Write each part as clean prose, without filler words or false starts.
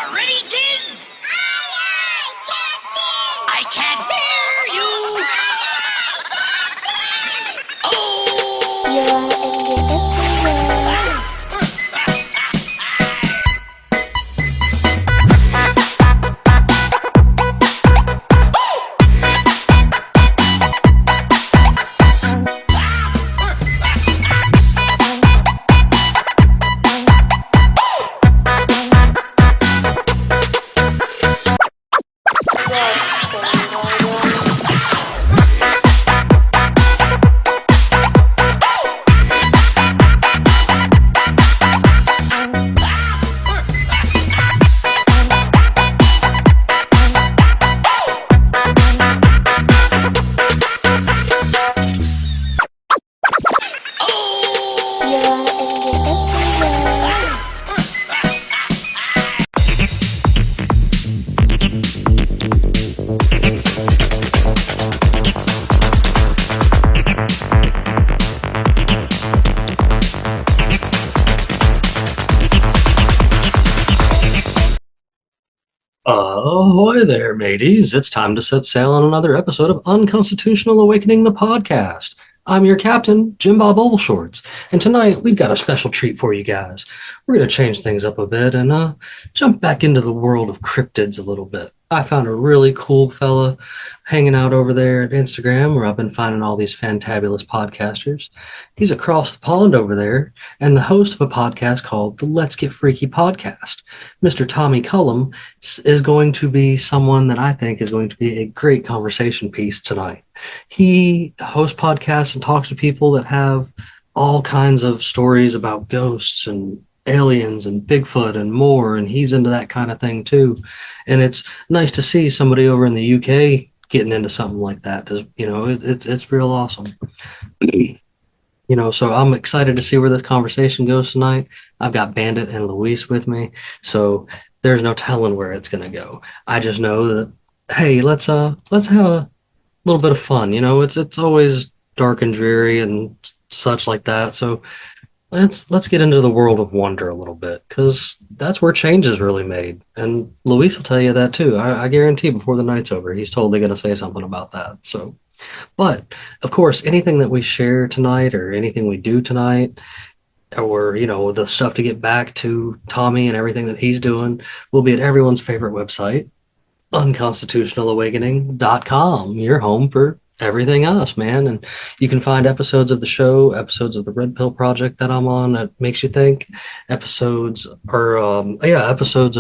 Ready, kids? Aye, Captain! I can't hear you! Ahoy there, mateys. It's time to set sail on another episode of Unconstitutional Awakening, the podcast. I'm your captain, Jimbob Ovalshorts, and tonight we've got a special treat for you guys. We're going to change things up a bit and jump back into the world of cryptids a little bit. I found a really cool fella hanging out over there at Instagram where I've been finding all these fantabulous podcasters. He's across the pond over there and the host of a podcast called the Let's Get Freaky podcast. Mr. Tommy Cullum is going to be someone that I think is going to be a great conversation piece tonight. He hosts podcasts and talks to people that have all kinds of stories about ghosts and aliens and Bigfoot and more, and he's into that kind of thing too. And it's nice to see somebody over in the UK getting into something like that. It's real awesome. So I'm excited to see where this conversation goes tonight. I've got Bandit and Luis with me, so there's no telling where it's going to go. I just know that, hey, let's have a little bit of fun. It's always dark and dreary and such like that. So let's get into the world of wonder a little bit, because that's where change is really made. And Luis will tell you that too. I guarantee before the night's over, he's totally going to say something about that. So, but of course, anything that we share tonight or anything we do tonight, or the stuff to get back to Tommy and everything that he's doing, will be at everyone's favorite website, unconstitutionalawakening.com, your home for everything us, man. And you can find episodes of the show, episodes of the Red Pill Project that I'm on that makes you think, episodes of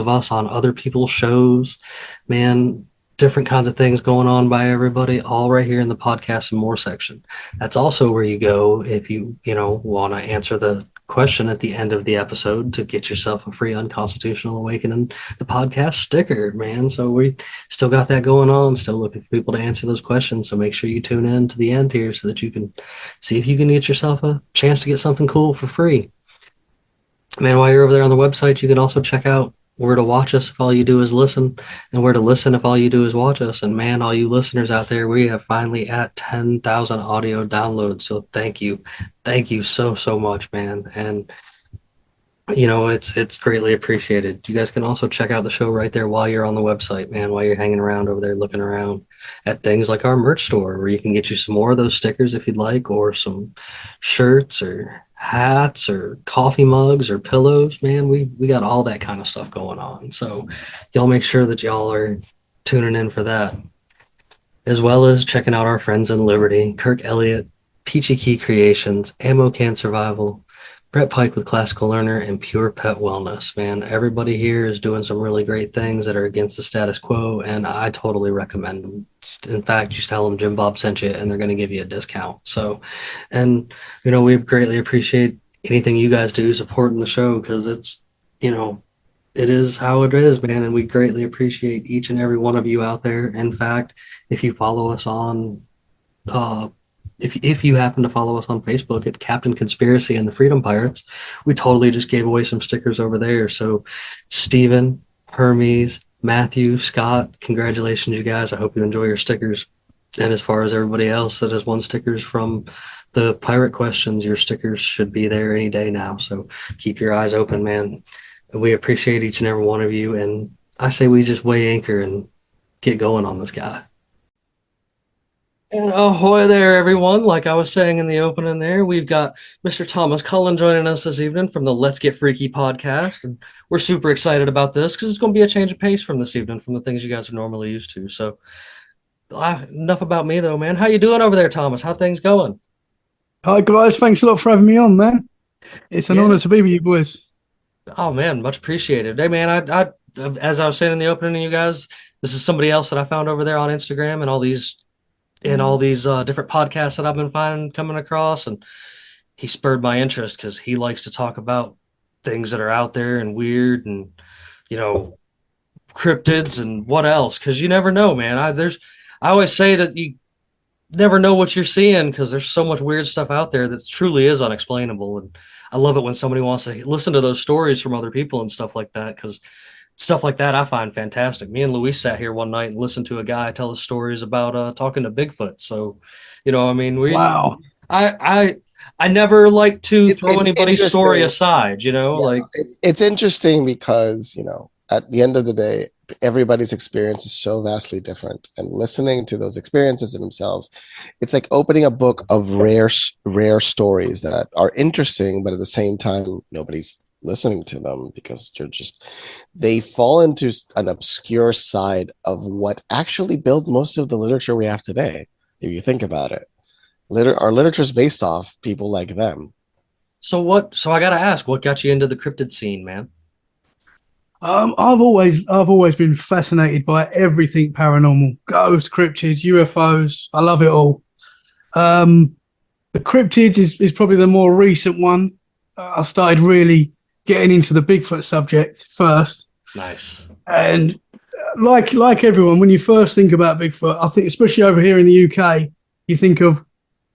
us on other people's shows, man. Different kinds of things going on by everybody, all right here in the podcast and more section. That's also where you go if you want to answer the question at the end of the episode to get yourself a free Unconstitutional Awakening, the podcast sticker, man. So we still got that going on, still looking for people to answer those questions. So make sure you tune in to the end here so that you can see if you can get yourself a chance to get something cool for free. Man, while you're over there on the website, you can also check out where to watch us if all you do is listen, and where to listen if all you do is watch us. And man, all you listeners out there, we have finally at 10,000 audio downloads. So thank you so much, man. And it's greatly appreciated. You guys can also check out the show right there while you're on the website, man, while you're hanging around over there looking around at things like our merch store, where you can get you some more of those stickers if you'd like, or some shirts or hats or coffee mugs or pillows. Man, we got all that kind of stuff going on. So y'all make sure that y'all are tuning in for that, as well as checking out our friends in Liberty, Kirk Elliott, Peachy Key Creations, Ammo Can Survival, Brett Pike with Classical Learner, and Pure Pet Wellness. Man, everybody here is doing some really great things that are against the status quo, and I totally recommend them. In fact, you tell them Jimbob sent you, and they're going to give you a discount. So, and we greatly appreciate anything you guys do supporting the show, because it's it is how it is, man, and we greatly appreciate each and every one of you out there. In fact, if you follow us on if you happen to follow us on Facebook at Captain Conspiracy and the Freedom Pirates, we totally just gave away some stickers over there. So Steven, Hermes, Matthew, Scott, congratulations, you guys. I hope you enjoy your stickers. And as far as everybody else that has won stickers from the pirate questions, your stickers should be there any day now. So keep your eyes open, man. We appreciate each and every one of you. And I say we just weigh anchor and get going on this guy. And ahoy there, everyone. Like I was saying in the opening there, we've got Mr. Thomas Cullum joining us this evening from the Let's Get Freaky podcast. And we're super excited about this because it's going to be a change of pace from this evening from the things you guys are normally used to. So enough about me, though, man. How you doing over there, Thomas? How things going? Hi, guys. Thanks a lot for having me on, man. It's an honor to be with you boys. Oh, man, much appreciated. Hey, man, as I was saying in the opening, you guys, this is somebody else that I found over there on Instagram and all these different podcasts that I've been coming across, and he spurred my interest because he likes to talk about things that are out there and weird and cryptids and what else, because you never know, man. I always say that you never know what you're seeing because there's so much weird stuff out there that truly is unexplainable, and I love it when somebody wants to listen to those stories from other people and stuff like that, because stuff like that I find fantastic. Me and Luis sat here one night and listened to a guy tell us stories about talking to Bigfoot. So, I mean, Wow. I never like to throw anybody's story aside, like it's interesting because, at the end of the day, everybody's experience is so vastly different, and listening to those experiences in themselves, it's like opening a book of rare stories that are interesting, but at the same time, nobody's listening to them because they fall into an obscure side of what actually built most of the literature we have today. If you think about it, our literature is based off people like them. So I gotta ask, what got you into the cryptid scene, man? I've always been fascinated by everything paranormal, ghosts, cryptids, UFOs. I love it all. The cryptids is probably the more recent one. I started really getting into the Bigfoot subject first. Nice. And like everyone, when you first think about Bigfoot, I think especially over here in the UK, you think of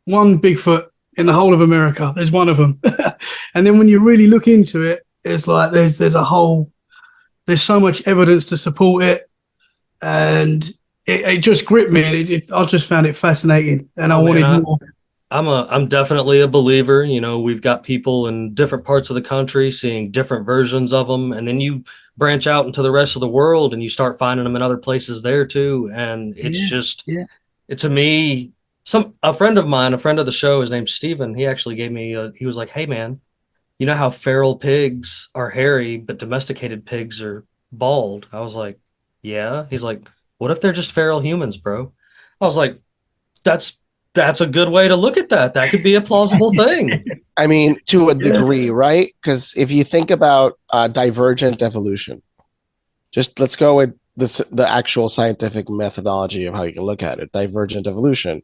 one Bigfoot in the whole of America. There's one of them. And then when you really look into it, it's like there's so much evidence to support it. And it just gripped me. I just found it fascinating, and I wanted more. I'm definitely a believer. We've got people in different parts of the country seeing different versions of them, and then you branch out into the rest of the world and you start finding them in other places there too. And it's to me, a friend of mine, a friend of the show, his name's Steven. He actually gave me he was like, "Hey man, you know how feral pigs are hairy, but domesticated pigs are bald?" I was like, "Yeah." He's like, "What if they're just feral humans, bro?" I was like, that's a good way to look at that. That could be a plausible thing. I mean, to a degree, right? Because if you think about divergent evolution, just let's go with the actual scientific methodology of how you can look at it. Divergent evolution.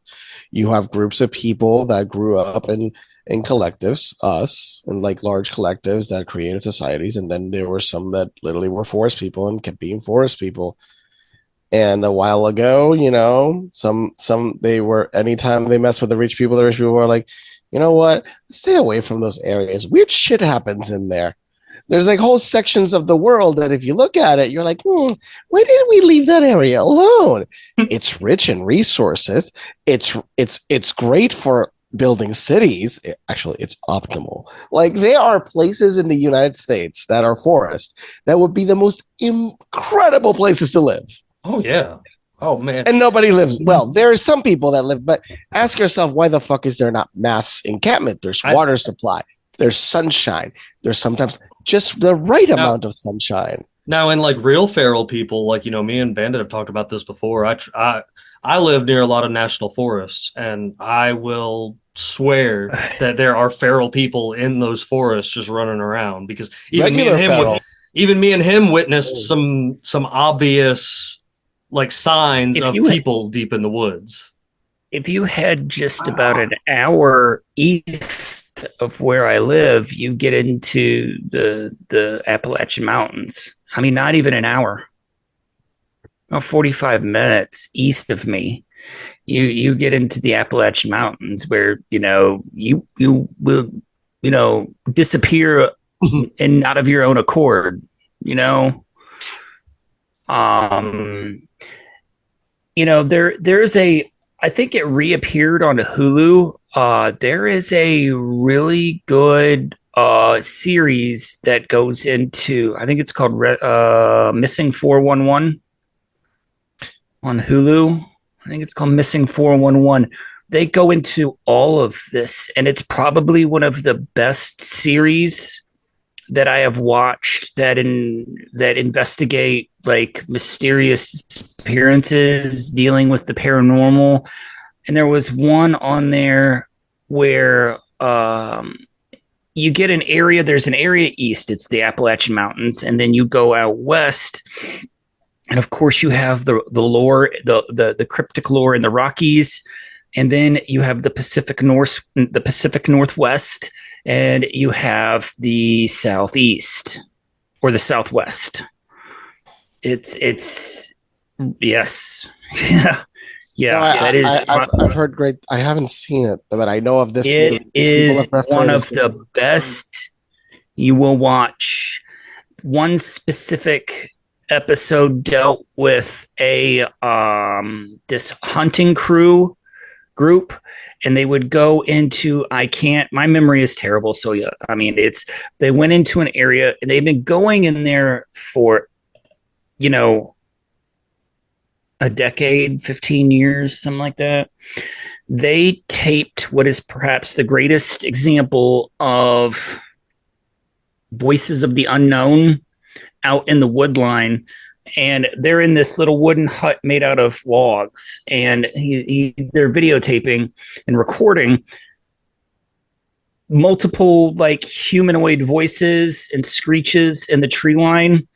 You have groups of people that grew up in collectives, us, and like large collectives that created societies, and then there were some that literally were forest people and kept being forest people. And a while ago, some they were, anytime they mess with the rich people were like, you know what? Stay away from those areas. Weird shit happens in there. There's like whole sections of the world that if you look at it, you're like, why didn't we leave that area alone? It's rich in resources. It's great for building cities. Actually, it's optimal. Like, there are places in the United States that are forests that would be the most incredible places to live. Oh, yeah. Oh, man. And nobody lives. Well, there are some people that live, but ask yourself, why the fuck is there not mass encampment? There's water supply. There's sunshine. There's sometimes just the right amount of sunshine. Now, in like real feral people, like, me and Bandit have talked about this before. I live near a lot of national forests, and I will swear that there are feral people in those forests just running around, because even me and him witnessed some obvious like signs of people deep in the woods. If you had just about an hour east of where I live, you get into the Appalachian Mountains. I mean, not even an hour. About 45 minutes east of me, you get into the Appalachian Mountains, where you will disappear and not of your own accord. There's I think it reappeared on Hulu. There is a really good series that goes into, I think it's called Missing 411 on Hulu. I think it's called Missing 411. They go into all of this, and it's probably one of the best series that I have watched that investigate like mysterious appearances, dealing with the paranormal. And there was one on there where you get an area. There's an area east. It's the Appalachian Mountains, and then you go out west. And of course, you have the lore, the cryptic lore in the Rockies, and then you have the Pacific Northwest, and you have the Southeast or the Southwest. It's yes, yeah. No, That is. I've heard great. I haven't seen it, but I know of this. It is one of the best you will watch. One specific episode dealt with a this hunting group, and they would go into, my memory is terrible, so yeah, I mean, they went into an area, and they've been going in there for a decade, 15 years, something like that. They taped what is perhaps the greatest example of voices of the unknown out in the woodline, and they're in this little wooden hut made out of logs, and they're videotaping and recording multiple like humanoid voices and screeches in the tree line.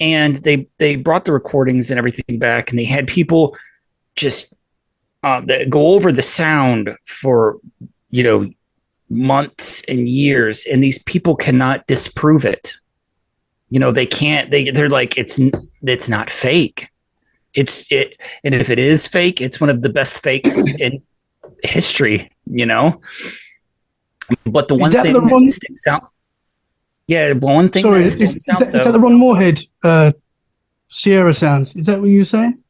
And they brought the recordings and everything back, and they had people just go over the sound for months and years, and these people cannot disprove it. They can't. They're like, it's not fake. And if it is fake, it's one of the best fakes in history. But the one thing that sticks out. Yeah, one thing that sticks out, is that the Ron Moorhead Sierra sounds? Is that what you were saying?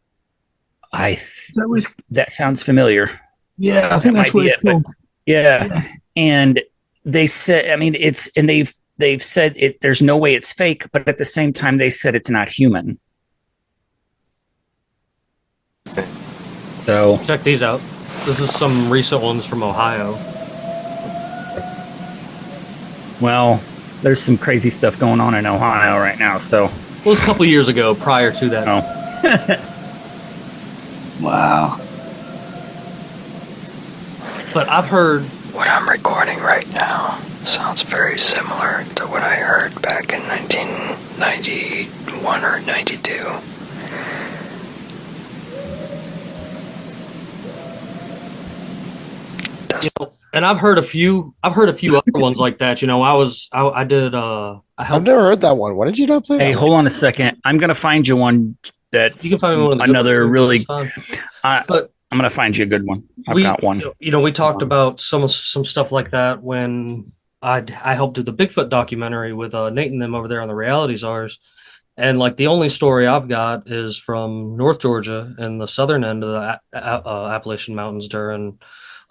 That sounds familiar. Yeah, I think that's what it's called. Yeah. And they said, I mean, they've said it. There's no way it's fake, but at the same time, they said it's not human. So check these out. This is some recent ones from Ohio. Well, there's some crazy stuff going on in Ohio right now. So well, it was a couple years ago, prior to that. Oh. Wow. But I've heard what I'm recording right now sounds very similar to what I heard back in 1991 or 92. And I've heard a few other ones like that. I've never heard that one. Why did you not play that? Hey, hold on a second. I'm going to find you one that's you can find me one of the another really. But I'm going to find you a good one. I've got one. We talked about some stuff like that when I helped do the Bigfoot documentary with Nate and them over there on the Reality Czars. And like the only story I've got is from North Georgia and the southern end of the Appalachian Mountains during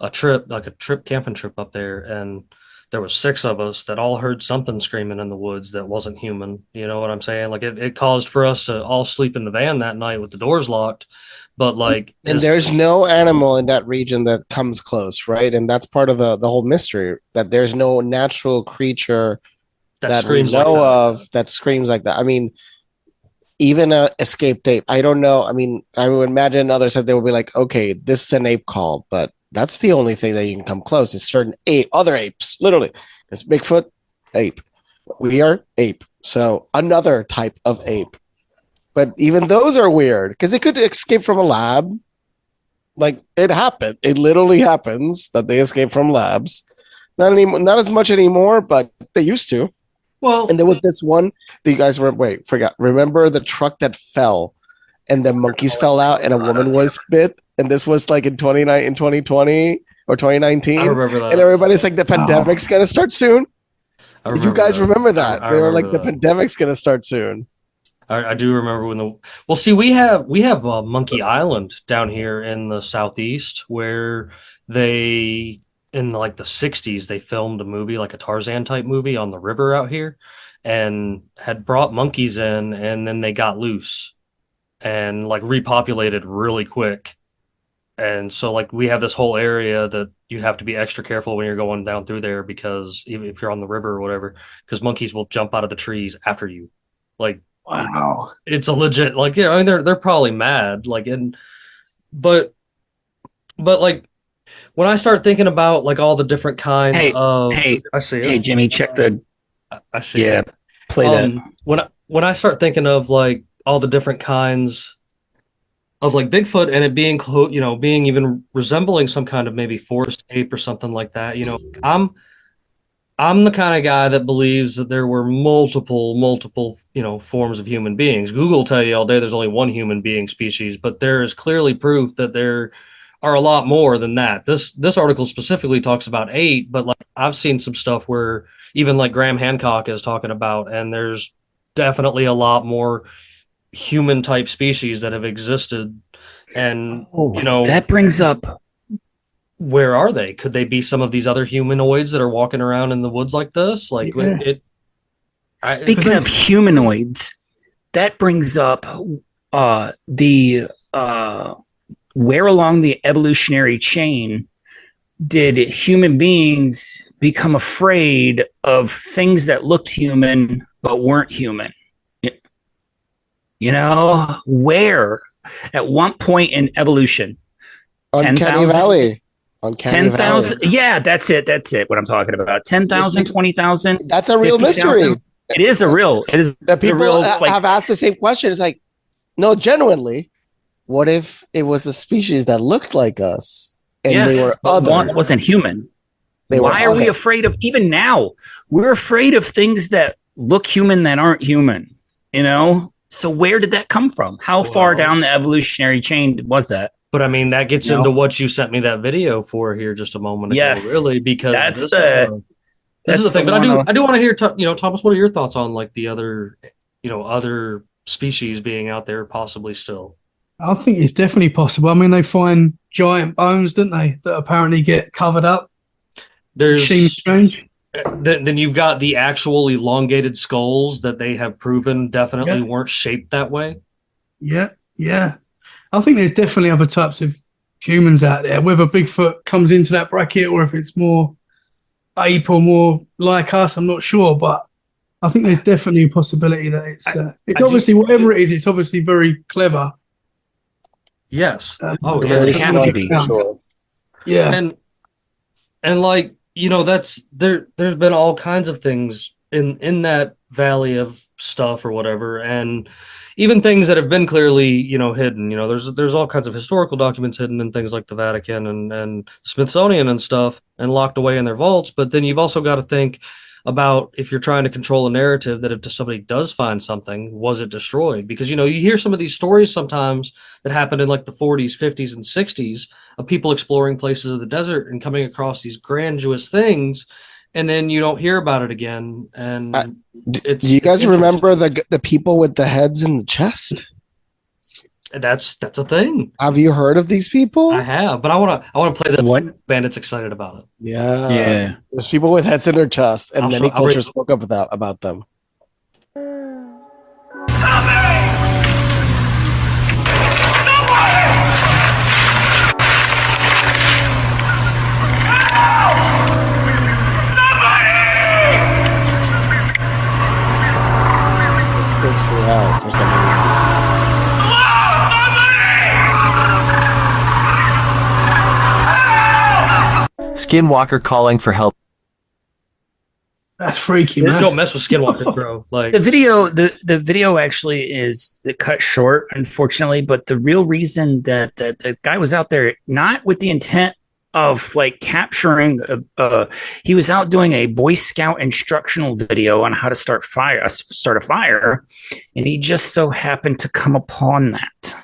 a camping trip up there. And there was 6 of us that all heard something screaming in the woods that wasn't human. You know what I'm saying? Like it caused for us to all sleep in the van that night with the doors locked. But like, and there's no animal in that region that comes close, right? And that's part of the whole mystery, that there's no natural creature that we know of that screams like that. I mean, even a escaped ape. I don't know. I mean, I would imagine others said they would be like, okay, this is an ape call, but that's the only thing that you can come close is certain other apes, literally. It's Bigfoot, ape. We are ape. So another type of ape. But even those are weird because it could escape from a lab. Like it happened. It literally happens that they escape from labs. Not anymore, not as much anymore, but they used to. Well, and there was this one that you guys forgot. Remember the truck that fell and the monkeys fell out and a woman was bit? And this was like in 2020 or 2019. I remember that. And everybody's like, the pandemic's going to start soon. Did you guys remember that? They were like, the pandemic's going to start soon. I do remember when we have Monkey Island down here in the southeast where they in like the 60s they filmed a movie, like a Tarzan type movie on the river out here, and had brought monkeys in, and then they got loose and like repopulated really quick. And so like we have this whole area that you have to be extra careful when you're going down through there, because even if you're on the river or whatever, because monkeys will jump out of the trees after you. Like, Wow. it's a legit, like, yeah, I mean they're probably mad, like, and but like when I start thinking about like all the different kinds Hey, of, hey, I see Hey, it. Jimmy, check the. I see Yeah, it. play that. When I start thinking of like all the different kinds of like Bigfoot, and it being being even resembling some kind of maybe forest ape or something like that, I'm the kind of guy that believes that there were multiple forms of human beings. Google will tell you all day there's only one human being species, but there is clearly proof that there are a lot more than that. This article specifically talks about 8, but like I've seen some stuff where even like Graham Hancock is talking about, and there's definitely a lot more human type species that have existed. And That brings up. where are they? Could they be some of these other humanoids that are walking around in the woods like this? Like, Yeah. Speaking of humanoids, that brings up the where along the evolutionary chain did human beings become afraid of things that looked human but weren't human? Where? At one point in evolution? Uncanny 10,000? Valley. Uncanny 10,000? Valley. Yeah, that's it. That's it. What I'm talking about. 10,000, 20,000. That's a real 50,000? mystery. It is That a people real, have asked the same question. It's like, no, genuinely, what if it was a species that looked like us and yes, they were but other? one wasn't human. Why are we afraid of, even now, we're afraid of things that look human that aren't human, So where did that come from? How far down the evolutionary chain was that? But I mean, that gets into what you sent me that video for here just a moment ago, Yes, really, because that's this the is the thing. But one I do want to hear, Thomas, what are your thoughts on like the other, other species being out there possibly still? I think it's definitely possible. I mean, they find giant bones, don't they, that apparently get covered up. Seems strange. Then you've got the actual elongated skulls that they have proven definitely weren't shaped that way. Yeah. I think there's definitely other types of humans out there. Whether Bigfoot comes into that bracket or if it's more ape or more like us, I'm not sure. But I think there's definitely a possibility that it's obviously whatever it is. It's obviously very clever. Yes. They have to be. Sure. Yeah. And like, that's there's been all kinds of things in that valley of stuff or whatever, and even things that have been clearly hidden. There's all kinds of historical documents hidden in things like the Vatican and Smithsonian and stuff, and locked away in their vaults. But then you've also got to think about, if you're trying to control a narrative, that if somebody does find something, was it destroyed? Because you hear some of these stories sometimes that happened in like the 40s, 50s, and 60s of people exploring places of the desert and coming across these grandiose things, and then you don't hear about it again. And do you guys remember the people with the heads in the chest? That's a thing. Have you heard of these people? I have, but I want to play that. What? Bandit's excited about it. Yeah. There's people with heads in their chest, and many cultures spoke up about them. This freaks me out for some reason. Skinwalker calling for help. That's freaky, man. Don't mess with Skinwalkers, bro. Like the video actually is cut short, unfortunately. But the real reason that the guy was out there, not with the intent of like capturing, he was out doing a Boy Scout instructional video on how to start a fire, and he just so happened to come upon that.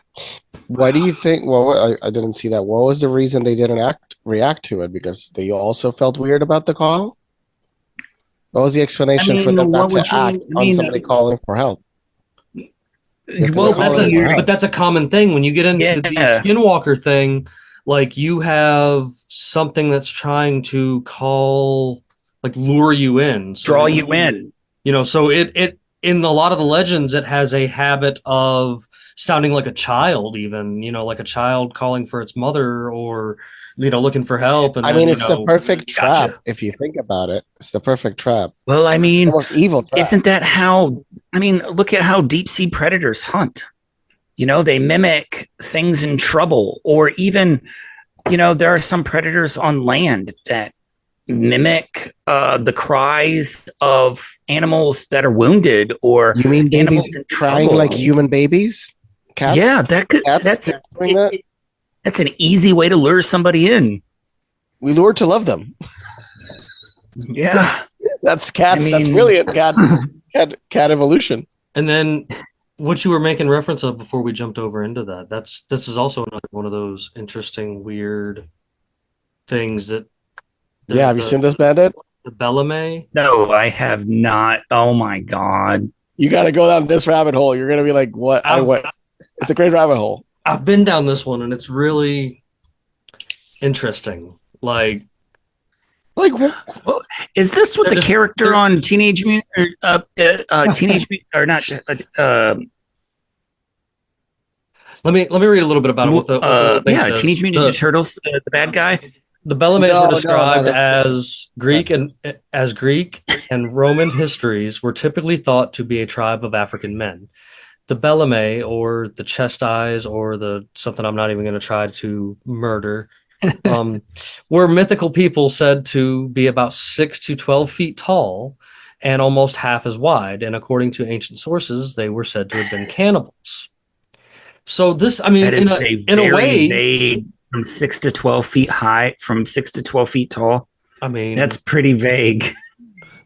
Why do you think? Well, I didn't see that. What was the reason they didn't react to it? Because they also felt weird about the call? What was the explanation for them not to act on somebody calling for help? Well, that's a common thing when you get into the Skinwalker thing. like you have something that's trying to lure you in, so Draw you in. So it in a lot of the legends, it has a habit of sounding like a child, even, like a child calling for its mother, or looking for help. And I then, mean, it's the perfect gotcha. trap if you think about it. It's the perfect trap. Well, I mean, Almost evil trap. isn't that how? I mean, look at how deep sea predators hunt. They mimic things in trouble, or even, there are some predators on land that mimic the cries of animals that are wounded, or you mean animals babies in crying trouble. like human babies? Cats? Yeah, that's an easy way to lure somebody in. We lure to love them. Yeah, that's cats. That's brilliant. Cat evolution. And then what you were making reference of before we jumped over into that, this is also another one of those interesting, weird things that. Have you seen this, Bandit? The Blemmyae? No, I have not. Oh my god! You got to go down this rabbit hole. You're gonna be like, "What? It's a great rabbit hole." I've been down this one, and it's really interesting. Like, is this what the character on Teenage Mutant Teenage Mutant or not? Let me read a little bit about it. Teenage Mutant Ninja Turtles, the bad guy. The Blemmyae were described as Greek and Roman histories were typically thought to be a tribe of African men. The Blemmyae, or the chest eyes, or the something I'm not even going to try to murder, were mythical people said to be about 6 to 12 feet tall and almost half as wide. And according to ancient sources, they were said to have been cannibals. So this, I mean, in a way, vague, from 6 to 12 feet high, from 6 to 12 feet tall. I mean, that's pretty vague.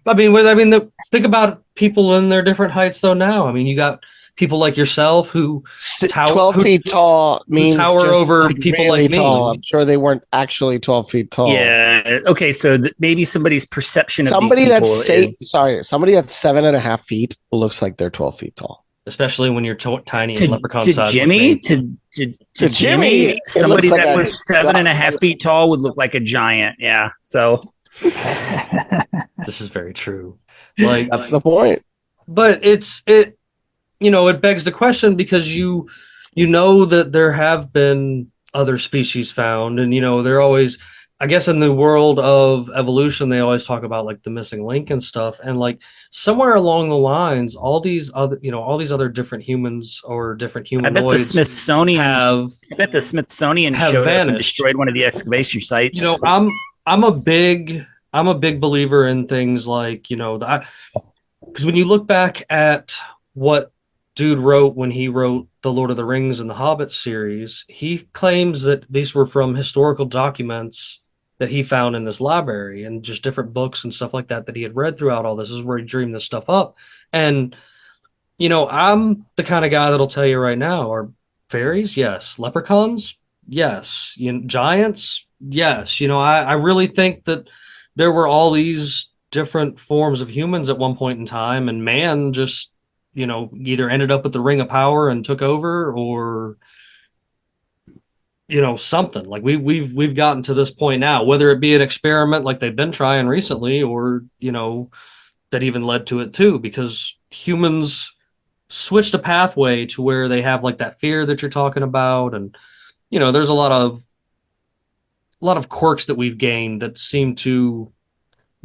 Think about people in their different heights, though. Now, I mean, you got people like yourself who 12 feet tall means tower over people really like me. Tall. I'm sure they weren't actually 12 feet tall. Yeah. Okay. So maybe somebody's perception of somebody these that's somebody that's 7.5 feet looks like they're 12 feet tall. Especially when you're tiny and leprechaun size. Jimmy, to Jimmy, somebody that was 7.5 feet tall would look like a giant. Yeah. So this is very true. Like, that's the point. But it begs the question, because you know that there have been other species found, and they're always, I guess, in the world of evolution, they always talk about like the missing link and stuff, and like somewhere along the lines, all these other different humans or different humanoids. I bet the Smithsonian showed up and destroyed one of the excavation sites. I'm a big believer in things like, because when you look back at what dude wrote when he wrote the Lord of the Rings and the Hobbit series, he claims that these were from historical documents that he found in this library, and just different books and stuff like that he had read throughout all this. This is where he dreamed this stuff up. And I'm the kind of guy that'll tell you right now, are fairies? Yes. Leprechauns? Yes. Giants? Yes. I really think that there were all these different forms of humans at one point in time, and man just either ended up with the Ring of Power and took over, or something. Like we've gotten to this point now, whether it be an experiment like they've been trying recently, or that even led to it too, because humans switched a pathway to where they have like that fear that you're talking about, and there's a lot of quirks that we've gained that seem to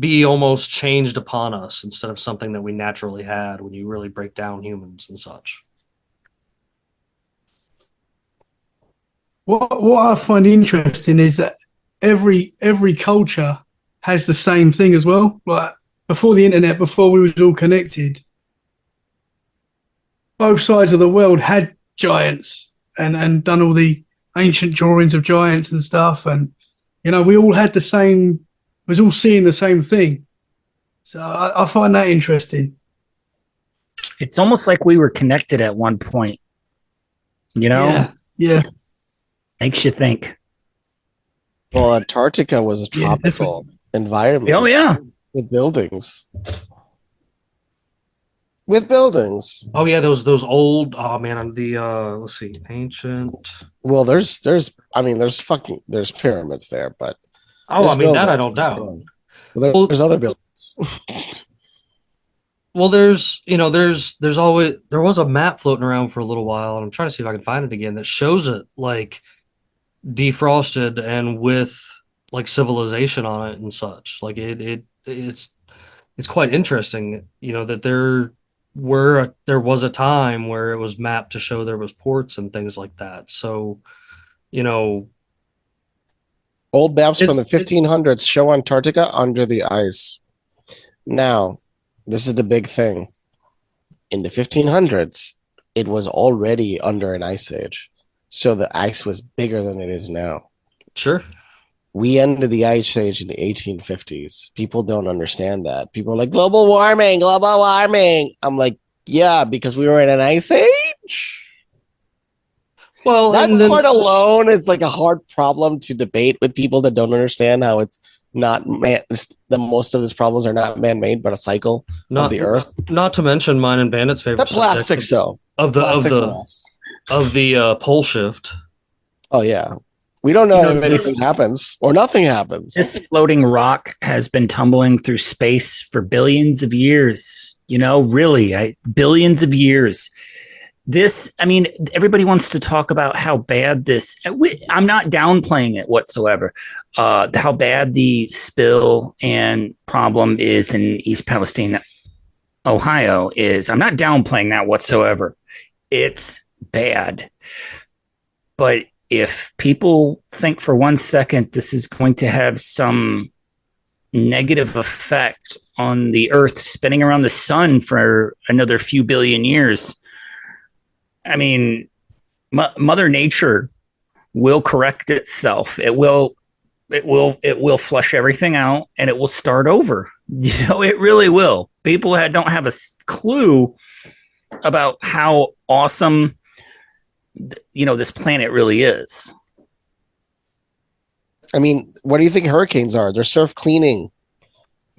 be almost changed upon us instead of something that we naturally had when you really break down humans and such. What I find interesting is that every culture has the same thing as well. Like before the internet, before we was all connected, both sides of the world had giants and done all the ancient drawings of giants and stuff, and we all had the same. Was all seeing the same thing. So I find that interesting. It's almost like we were connected at one point. Yeah. Makes you think. Well, Antarctica was a tropical environment. Oh, yeah. With buildings. with buildings. Oh yeah, those old. Oh man, the let's see, ancient. Well, there's there's pyramids there, but Oh, there's I mean that I buildings don't for doubt. sure. Well, Well, there's other buildings. well, there's always there was a map floating around for a little while, and I'm trying to see if I can find it again that shows it like defrosted and with like civilization on it and such. Like it's quite interesting, that there was a time where it was mapped to show there was ports and things like that. So, you know, Old maps from the It's- 1500s show Antarctica under the ice. Now, this is the big thing. In the 1500s, it was already under an ice age. So the ice was bigger than it is now. sure. We ended the ice age in the 1850s. People don't understand that. People are like, global warming, global warming. I'm like, yeah, because we were in an ice age. Well, That and then, part alone is like a hard problem to debate with people that don't understand how it's not man. The most of these problems are not man-made, but a cycle not of the Earth. not to mention mine and Bandit's The favorite plastics, though. of the Plastics are us. pole shift. Oh yeah, we don't know You know, if anything happens or nothing happens. This floating rock has been tumbling through space for billions of years. Really, billions of years. Everybody wants to talk about how bad this. I'm not downplaying it whatsoever. How bad the spill and problem is in East Palestine, Ohio is. I'm not downplaying that whatsoever. It's bad. But if people think for 1 second this is going to have some negative effect on the Earth spinning around the sun for another few billion years, Mother Nature will correct itself. It will flush everything out and it will start over. It really will. People don't have a clue about how awesome this planet really is. What do you think hurricanes are? They're surf cleaning.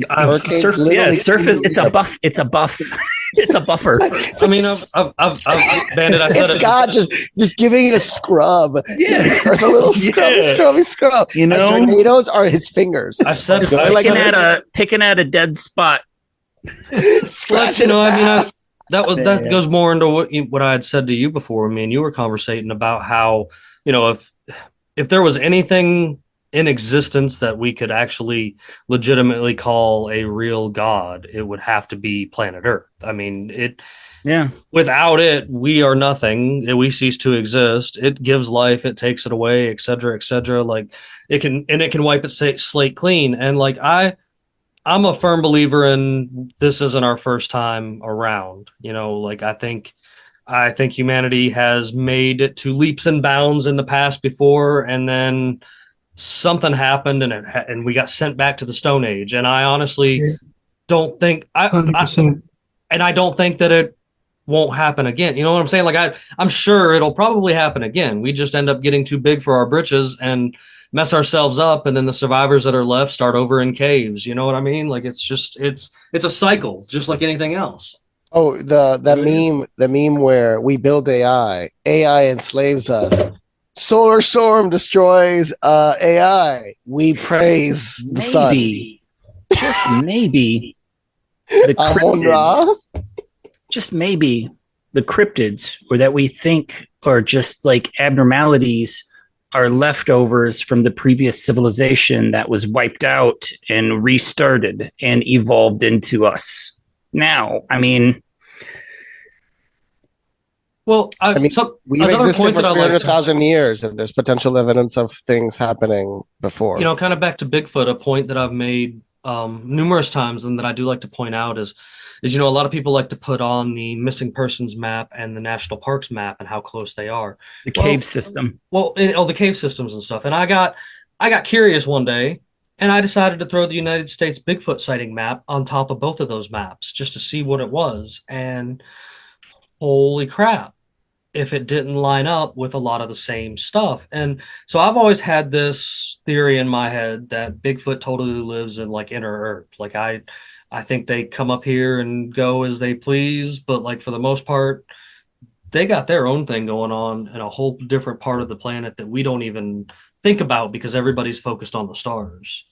Hurricanes literally Surface. It's a buff. It's a buff. It's a buffer. I mean, I've Bandit. I said It's God just giving it a scrub. Yeah. A little scrubby scrub. Tornadoes are his fingers. I said Picking at a dead spot. Scratching that goes more into what I had said to you before. Me and you were conversating about how, if there was anything in existence that we could actually legitimately call a real god, it would have to be planet Earth. Without it, we are nothing. We cease to exist. It gives life, it takes it away, et cetera, et cetera. Like it can wipe its slate clean. And like I'm a firm believer in this isn't our first time around. I think humanity has made it to leaps and bounds in the past before, and then something happened and we got sent back to the Stone Age. And I honestly don't think I don't think that it won't happen again. You know what I'm saying? Like I'm sure it'll probably happen again. We just end up getting too big for our britches and mess ourselves up, and then the survivors that are left start over in caves. You know what I mean? Like it's a cycle, just like anything else. Oh, the meme where we build AI enslaves us. Solar storm destroys AI. We praise the sun. Just maybe, the cryptids. Just maybe the cryptids, or that we think are just like abnormalities, are leftovers from the previous civilization that was wiped out and restarted and evolved into us. Now, we've existed for 300,000 years, and there's potential evidence of things happening before. Kind of back to Bigfoot, a point that I've made numerous times and that I do like to point out is a lot of people like to put on the missing persons map and the national parks map and how close they are. The cave system. Well, the cave systems and stuff. And I got curious one day, and I decided to throw the United States Bigfoot sighting map on top of both of those maps just to see what it was. And holy crap, if it didn't line up with a lot of the same stuff. And so I've always had this theory in my head that Bigfoot totally lives in like inner Earth. Like I I think they come up here and go as they please, but like for the most part, they got their own thing going on in a whole different part of the planet that we don't even think about because everybody's focused on the stars.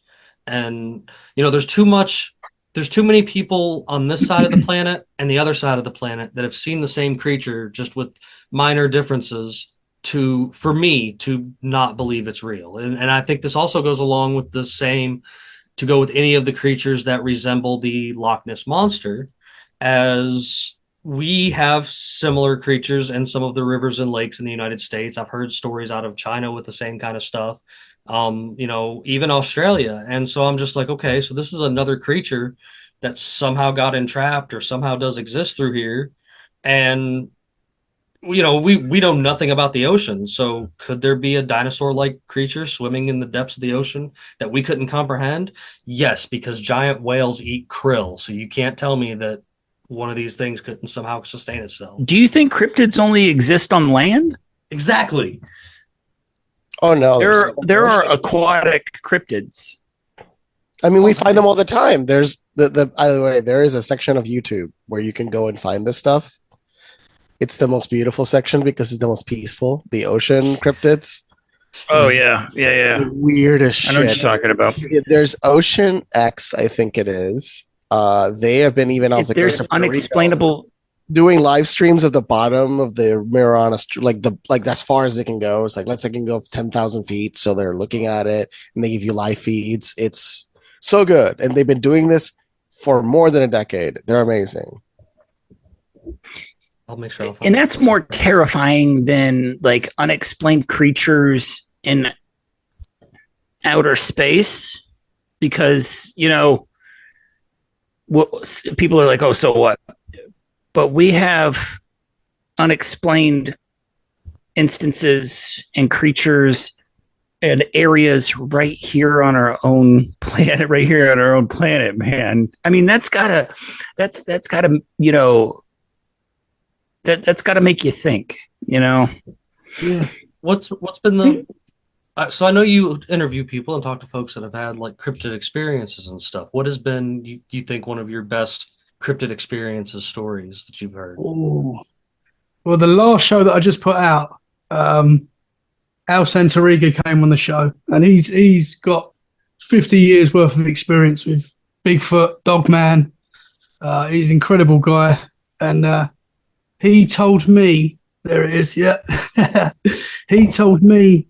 And there's too many people on this side of the planet and the other side of the planet that have seen the same creature just with minor differences for me to not believe it's real. And I think this also goes along with the same to go with any of the creatures that resemble the Loch Ness monster, as we have similar creatures in some of the rivers and lakes in the United States. I've heard stories out of China with the same kind of stuff, even Australia. And so I'm just like, okay, so this is another creature that somehow got entrapped or somehow does exist through here. And we know nothing about the ocean. So could there be a dinosaur-like creature swimming in the depths of the ocean that we couldn't comprehend? Yes, because giant whales eat krill. So you can't tell me that one of these things couldn't somehow sustain itself. Do you think cryptids only exist on land? Exactly. Oh no, there are aquatic cryptids. I mean, we find them all the time. There's by the way, there is a section of YouTube where you can go and find this stuff. It's the most beautiful section because it's the most peaceful. The ocean cryptids. Oh yeah. The weirdest shit. I know what you're talking about. There's Ocean X, I think it is. They have been even off the there's unexplainable doing live streams of the bottom of the Mariana, like as far as they can go. It's like, let's say they can go 10,000 feet. So they're looking at it and they give you live feeds. It's so good. And they've been doing this for more than a decade. They're amazing. I'll make sure. And that's more terrifying than like unexplained creatures in outer space, because, people are like, oh, so what? But we have unexplained instances and creatures and areas right here on our own planet, man. I mean, that's gotta make you think, Yeah. What's been the so I know you interview people and talk to folks that have had like cryptid experiences and stuff. What has been, you think, one of your best cryptid experiences, stories that you've heard? Ooh. Well, the last show that I just put out, Al Santoriga came on the show, and he's got 50 years worth of experience with Bigfoot, Dogman. He's an incredible guy, and he told me, there it is, yeah. He told me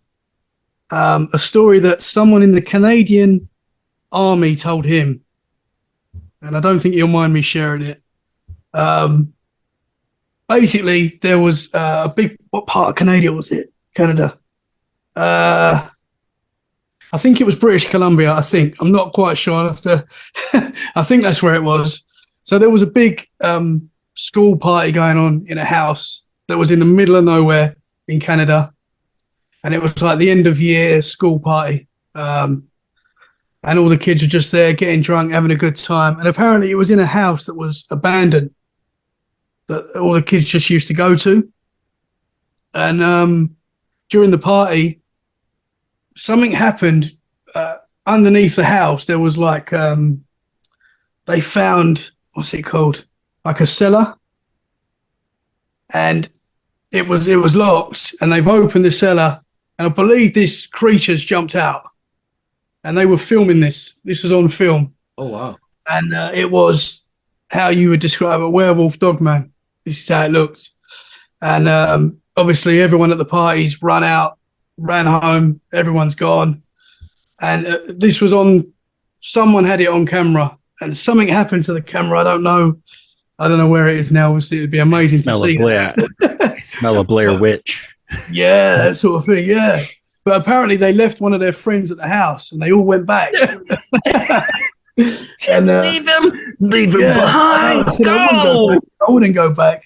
a story that someone in the Canadian Army told him, and I don't think you'll mind me sharing it. Basically, there was a big, what part of Canada was it? Canada. I think it was British Columbia, I think. I'm not quite sure. I'll have to I think that's where it was. So there was a big school party going on in a house that was in the middle of nowhere in Canada. And it was like the end of year school party. And all the kids were just there getting drunk, having a good time. And apparently it was in a house that was abandoned, that all the kids just used to go to. And during the party, something happened underneath the house. There was like, they found, what's it called? Like a cellar. And it was locked, and they've opened the cellar. And I believe this creature's jumped out. And they were filming this. This was on film. Oh, wow. And it was how you would describe a werewolf dogman. This is how it looked. And obviously everyone at the parties ran home. Everyone's gone. And this was on, someone had it on camera. And something happened to the camera. I don't know where it is now. Obviously, it'd be amazing to see. I smell a Blair Witch. Yeah, that sort of thing, yeah. But apparently they left one of their friends at the house and they all went back. And, leave him behind. I wouldn't go back.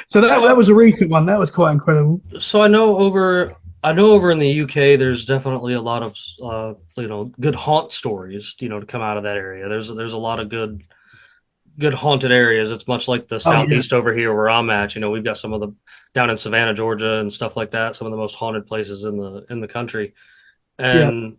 So that was a recent one. That was quite incredible. So I know over in the UK, there's definitely a lot of good haunt stories, to come out of that area. There's a lot of good haunted areas. It's much like the southeast over here where I'm at. We've got some of the down in Savannah, Georgia, and stuff like that. Some of the most haunted places in the country. And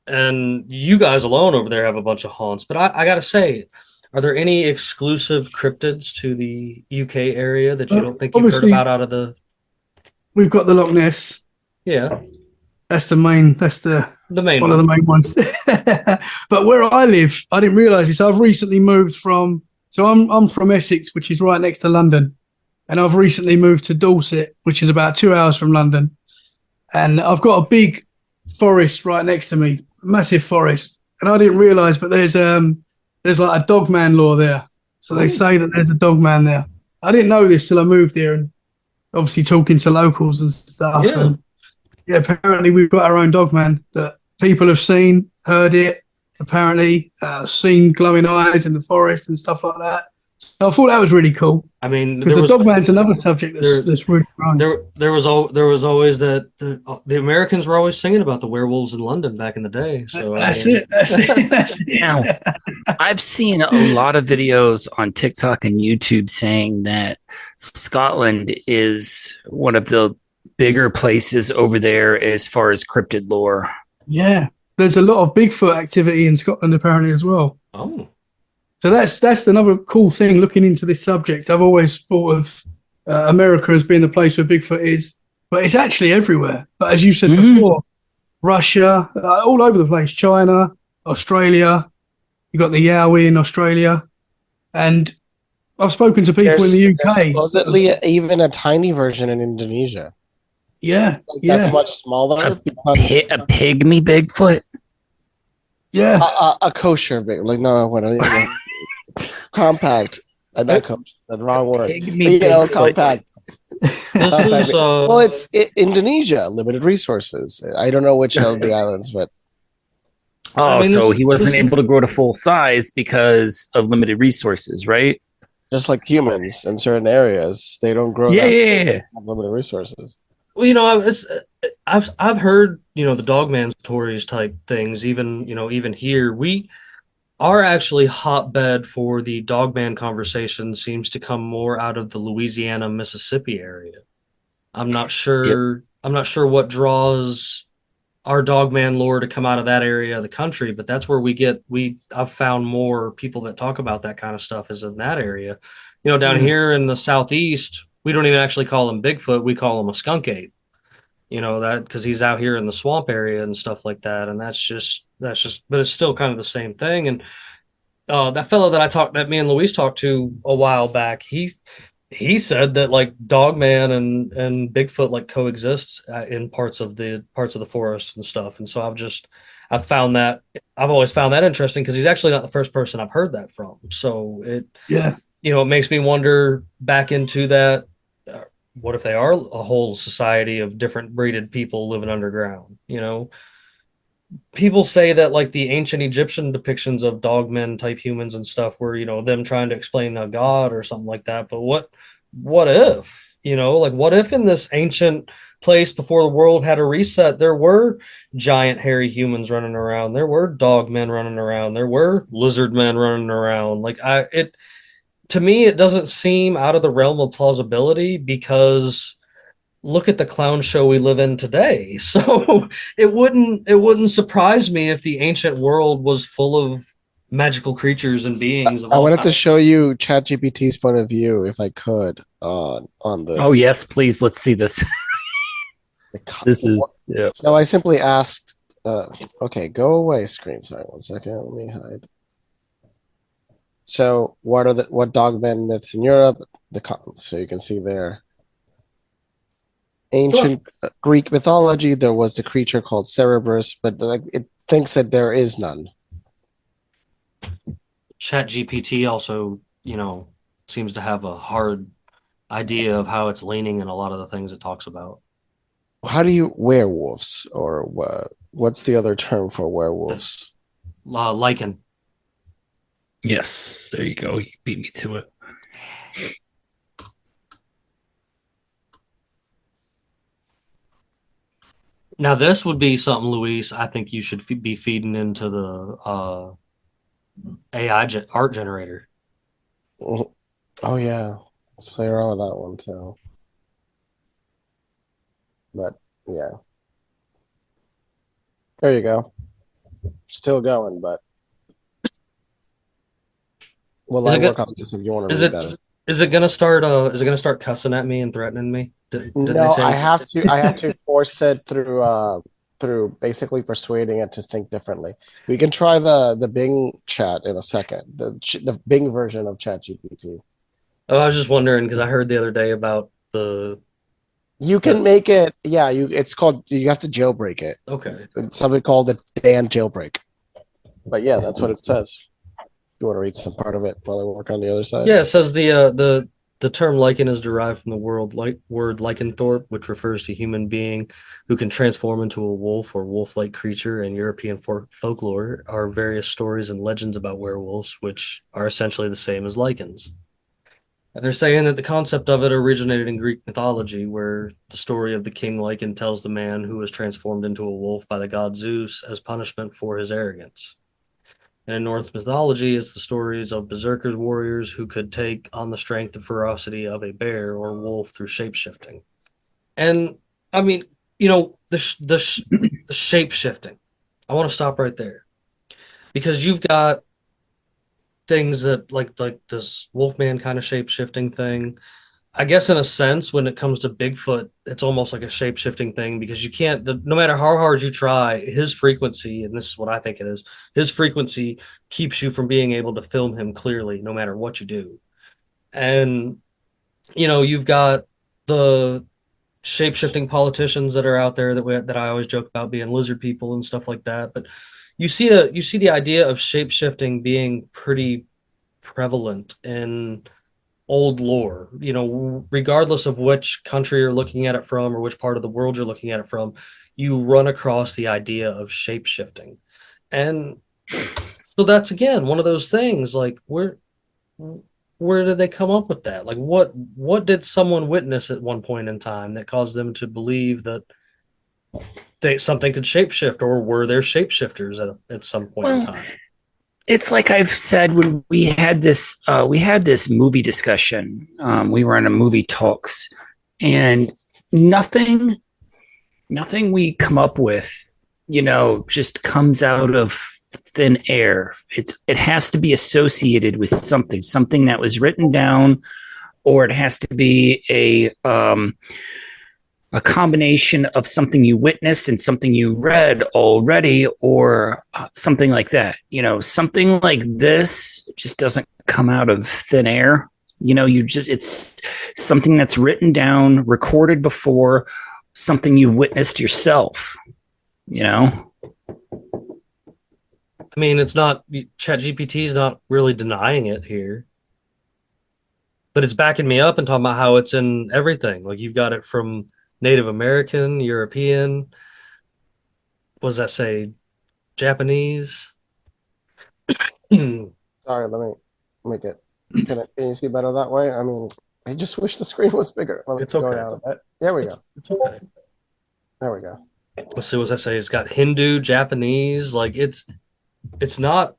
and you guys alone over there have a bunch of haunts. But I gotta say, are there any exclusive cryptids to the UK area that you don't think you've heard Obviously, about out of the? we've got the Loch Ness. Yeah, That's the main. That's the main one of the main ones. But where I live, I didn't realise this. I've recently moved from. So I'm from Essex, which is right next to London, and I've recently moved to Dorset, which is about 2 hours from London, and I've got a big forest right next to me, massive forest, and I didn't realise, but there's like a dogman law there, so they say that there's a dogman there. I didn't know this till I moved here, and obviously talking to locals and stuff. Yeah. And yeah, apparently we've got our own dogman that people have seen, heard it, apparently seen glowing eyes in the forest and stuff like that. So I thought that was really cool. I mean, Because the dogman's another subject that's really growing. there was always that the Americans were always singing about the werewolves in London back in the day. So That's it. Now, I've seen a lot of videos on TikTok and YouTube saying that Scotland is one of the bigger places over there as far as cryptid lore. Yeah, there's a lot of Bigfoot activity in Scotland apparently as well. Oh, So that's another cool thing looking into this subject. I've always thought of America as being the place where Bigfoot is, but it's actually everywhere. But as you said before, Russia, all over the place, China, Australia, you've got the Yowie in Australia. And I've spoken to people in the UK. There's supposedly even a tiny version in Indonesia. Yeah, That's much smaller. A pygmy Bigfoot? Yeah. A kosher big, like no, what? Compact. Not kosher. That's the wrong word. Pygmy But, Bigfoot. compact. this is Well, it's Indonesia, limited resources. I don't know which of the islands, but Oh, so he wasn't this- able to grow to full size because of limited resources, right? just like humans in certain areas, they don't grow. Yeah, that yeah, yeah. have limited resources. Well, I've heard the Dogman stories type things. Even here, we are actually hotbed for the Dogman conversation. Seems to come more out of the Louisiana, Mississippi area. I'm not sure. I'm not sure what draws our Dogman lore to come out of that area of the country, but that's where I've found more people that talk about that kind of stuff is in that area. Down here in the Southeast, we don't even actually call him Bigfoot. We call him a skunk ape. That because he's out here in the swamp area and stuff like that. And that's just, but it's still kind of the same thing. And that fellow that me and Luis talked to a while back, he said that like Dogman and Bigfoot like coexist in parts of the forest and stuff. And so I've always found that interesting because he's actually not the first person I've heard that from. So it makes me wonder back into that. What if they are a whole society of different breeded people living underground? People say that like the ancient Egyptian depictions of dogmen type humans and stuff were, them trying to explain a god or something like that. But what if, what if in this ancient place before the world had a reset, there were giant hairy humans running around, there were dog men running around, there were lizard men running around. To me, it doesn't seem out of the realm of plausibility because look at the clown show we live in today. So it wouldn't surprise me if the ancient world was full of magical creatures and beings. I wanted to show you ChatGPT's point of view, if I could, on this. Oh yes, please. Let's see this. This is So I simply asked. Okay, go away, screen. Sorry, 1 second. Let me hide. So what dogmen myths in Europe? So you can see there. Ancient Greek mythology, there was the creature called Cerberus, but it thinks that there is none. ChatGPT also, seems to have a hard idea of how it's leaning in a lot of the things it talks about. How do you werewolves, or what's the other term for werewolves? Lichen. Yes, there you go. You beat me to it. Now, this would be something, Luis, I think you should be feeding into the AI art generator. Oh, yeah. Let's play around with that one, too. But, yeah. There you go. still going, but Is it work go- on this if you want to is read it that. is it gonna start is it gonna start cussing at me and threatening me? Didn't they No, say I have to force it through basically persuading it to think differently. We can try the Bing chat in a second. The Bing version of ChatGPT. Oh, I was just wondering because I heard the other day about the You can make it, yeah, it's called, you have to jailbreak it. okay. It's something called the Dan jailbreak. But yeah, that's what it says. You want to read some part of it while I work on the other side? Yeah, it says the term lichen is derived from the word lycanthrope, which refers to a human being who can transform into a wolf or wolf-like creature. In European folklore are various stories and legends about werewolves, which are essentially the same as lichens. And they're saying that the concept of it originated in Greek mythology, where the story of the king lichen tells the man who was transformed into a wolf by the god Zeus as punishment for his arrogance. And in Norse mythology, it's the stories of berserkers warriors who could take on the strength and ferocity of a bear or wolf through shapeshifting. And I mean, the shape shifting. I want to stop right there because you've got things that like this Wolfman kind of shape shifting thing. I guess in a sense, when it comes to Bigfoot, it's almost like a shape shifting thing because you can't, no matter how hard you try, his frequency, and this is what I think it is, his frequency keeps you from being able to film him clearly, no matter what you do. And, you've got the shape shifting politicians that are out there that I always joke about being lizard people and stuff like that. But you see the idea of shape shifting being pretty prevalent in old lore, regardless of which country you're looking at it from or which part of the world you're looking at it from, you run across the idea of shape shifting. And so that's again one of those things like where did they come up with that? Like what did someone witness at one point in time that caused them to believe that something could shapeshift, or were there shapeshifters at some point in time? It's like I've said when we had this movie discussion. We were in a movie talks, and nothing we come up with, just comes out of thin air. It has to be associated with something that was written down, or it has to be a combination of something you witnessed and something you read already, or something like that. Something like this just doesn't come out of thin air. It's something that's written down, recorded before, something you've witnessed yourself. I mean, it's not, ChatGPT is not really denying it here, but it's backing me up and talking about how it's in everything. Like you've got it from Native American, European, what does that say? Japanese? Sorry, let me make it. Can you see better that way? I mean, I just wish the screen was bigger. Let me go down a bit. There we go. It's okay. There we go. Let's see what does that say. It's got Hindu, Japanese, like it's not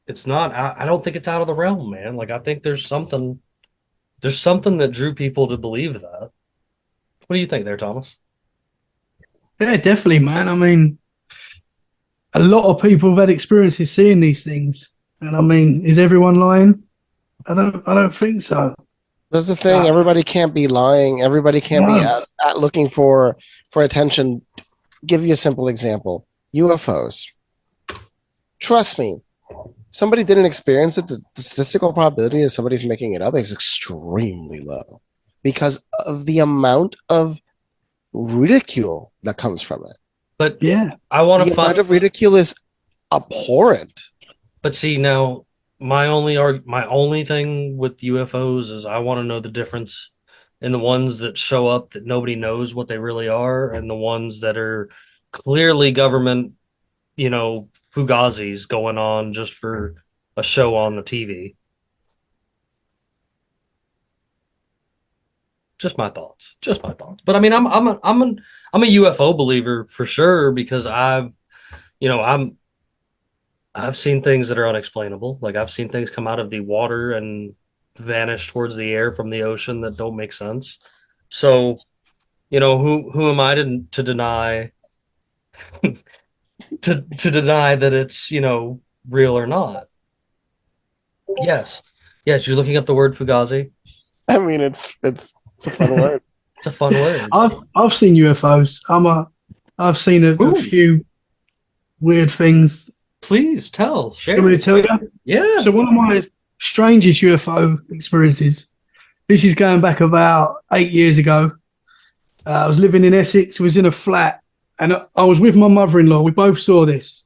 I don't think it's out of the realm, man. Like I think there's something that drew people to believe that. What do you think there, Thomas? Yeah, definitely, man. I mean, a lot of people have had experiences seeing these things, and I mean, is everyone lying? I don't think so. That's the thing. Everybody can't be lying. Everybody can't be looking for attention. Give you a simple example: UFOs. Trust me, somebody didn't experience it. The statistical probability that somebody's making it up is extremely low because of the amount of ridicule that comes from it. But yeah, I want to find the amount of ridicule is abhorrent. But see, now my only thing with UFOs is I want to know the difference in the ones that show up that nobody knows what they really are, and the ones that are clearly government, fugazis going on just for a show on the TV. Just my thoughts. But I mean, I'm a UFO believer for sure because I've seen things that are unexplainable. Like I've seen things come out of the water and vanish towards the air from the ocean that don't make sense. So, who am I to deny to deny that it's, real or not. Yes. Yes, you're looking up the word Fugazi. I mean, it's a fun word. It's a fun word. I've seen UFOs. I've seen a Ooh. few weird things. Please tell. Share. You want me to tell you? Yeah. So one of my strangest UFO experiences. This is going back about 8 years ago. I was living in Essex. Was in a flat, and I was with my mother-in-law. We both saw this.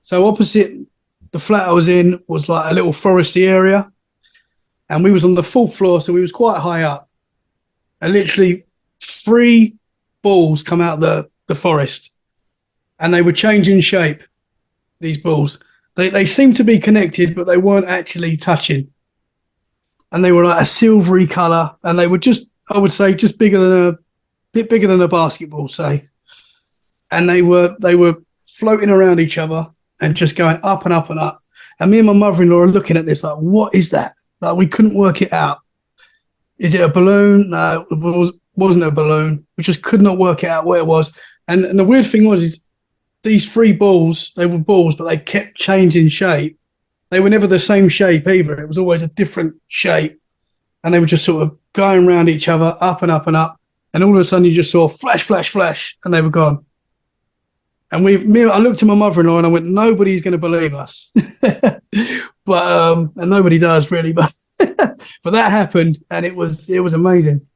So opposite the flat I was in was like a little foresty area, and we was on the 4th floor, so we was quite high up. And literally 3 balls come out the forest, and they were changing shape. These balls, they seemed to be connected, but they weren't actually touching. And they were like a silvery color, and they were just, I would say, just bit bigger than a basketball, say. And they were floating around each other and just going up and up and up. And me and my mother-in-law are looking at this like, what is that? Like, we couldn't work it out. Is it a balloon? No, it wasn't a balloon. We just could not work it out where it was. And the weird thing was, these 3 balls, they were balls, but they kept changing shape. They were never the same shape either. It was always a different shape. And they were just sort of going around each other, up and up and up. And all of a sudden you just saw flash, flash, flash, and they were gone. And I looked at my mother-in-law and I went, nobody's going to believe us. And nobody does really, but that happened, and it was amazing.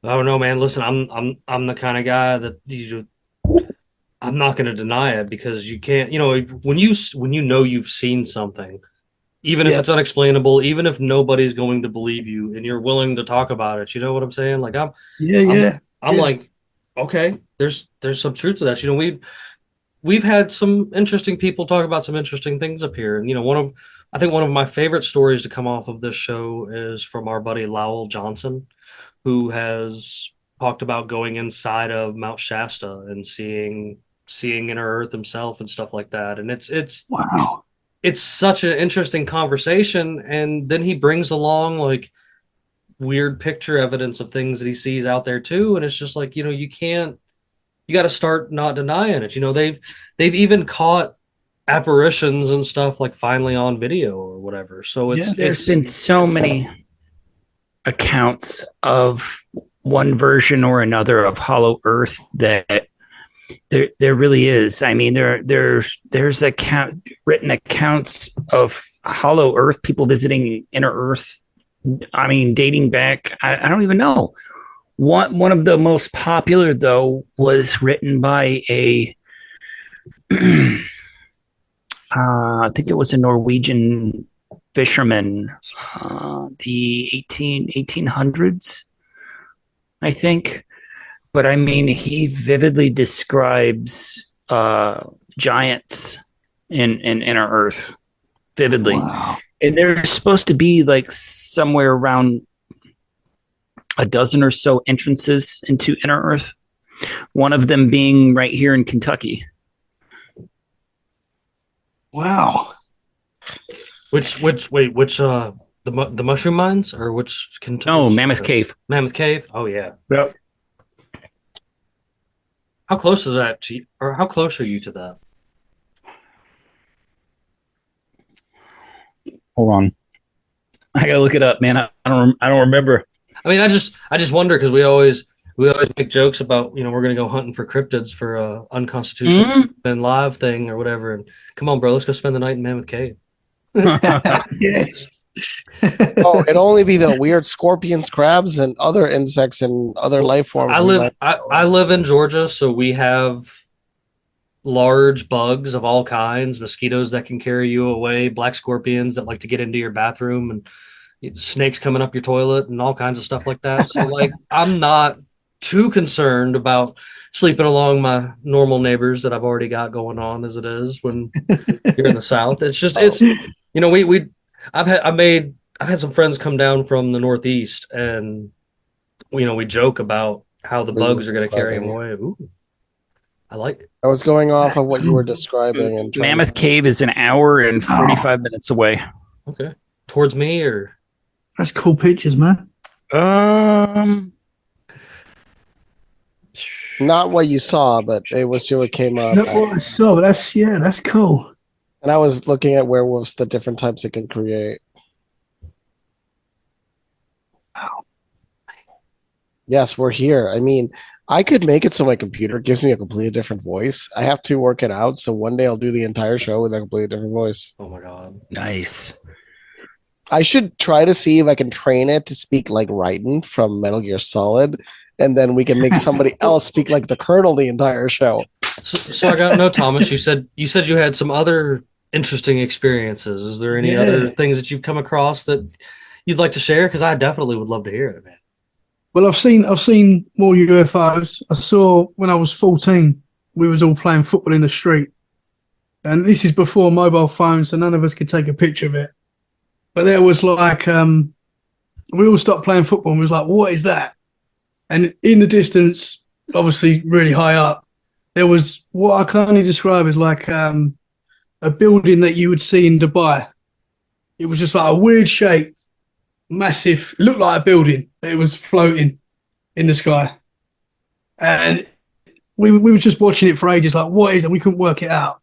Oh no, man! Listen, I'm the kind of guy that I'm not going to deny it, because you can't. When you know you've seen something, even if it's unexplainable, even if nobody's going to believe you, and you're willing to talk about it. You know what I'm saying? Like I'm like, okay, there's some truth to that. We've had some interesting people talk about some interesting things up here, and I think one of my favorite stories to come off of this show is from our buddy Lowell Johnson, who has talked about going inside of Mount Shasta and seeing inner Earth himself and stuff like that. And it's wow. It's such an interesting conversation. And then he brings along like weird picture evidence of things that he sees out there too. And it's just like, you got to start not denying it. They've even caught apparitions and stuff like finally on video or whatever. So there's been so many accounts of one version or another of Hollow Earth that there really is. I mean, there's written accounts of Hollow Earth, people visiting inner Earth. I mean, dating back, I don't even know. One of the most popular though was written by a I think it was a Norwegian fisherman, the 1800s, I think. But I mean, he vividly describes giants in inner Earth, vividly. Wow. And there's supposed to be like somewhere around a dozen or so entrances into inner Earth. One of them being right here in Kentucky. Wow. Which the mushroom mines, or which Kentucky? No, Mammoth Cave. Mammoth Cave. Oh yeah. Yep. How close is that to you, or how close are you to that? Hold on. I gotta look it up, man. I don't remember. I mean, I just wonder, because we always make jokes about, we're gonna go hunting for cryptids for a unconstitutional and live thing or whatever. And come on, bro, let's go spend the night in Mammoth Cave. Yes. It'd only be the weird scorpions, crabs, and other insects and other life forms. I live in Georgia, so we have large bugs of all kinds, mosquitoes that can carry you away, black scorpions that like to get into your bathroom, and snakes coming up your toilet, and all kinds of stuff like that. So like, I'm not too concerned about sleeping along my normal neighbors that I've already got going on as it is when you're in the South. It's just, I've had some friends come down from the Northeast, and we joke about how the bugs are going to carry them away. Ooh, I like it. I was going off of what you were describing. And Mammoth Cave is an hour and 45 minutes away. Okay. Towards me, or? That's cool pictures, man. Not what you saw, but it was what came up. Not what I saw, but that's cool. And I was looking at werewolves, the different types it can create. Wow. Yes, we're here. I mean, I could make it so my computer gives me a completely different voice. I have to work it out. So one day I'll do the entire show with a completely different voice. Oh my god. Nice. I should try to see if I can train it to speak like Raiden from Metal Gear Solid. And then we can make somebody else speak like the Colonel the entire show. So I got to know, Thomas, you said you had some other interesting experiences. Is there any other things that you've come across that you'd like to share? Because I definitely would love to hear it, man. Well, I've seen more UFOs. I saw when I was 14, we was all playing football in the street. And this is before mobile phones, so none of us could take a picture of it. But there was like, we all stopped playing football and we was like, what is that? And in the distance, obviously really high up, there was what I can only describe as like a building that you would see in Dubai. It was just like a weird shape, massive, looked like a building, but it was floating in the sky. And we were just watching it for ages, like, what is it? We couldn't work it out.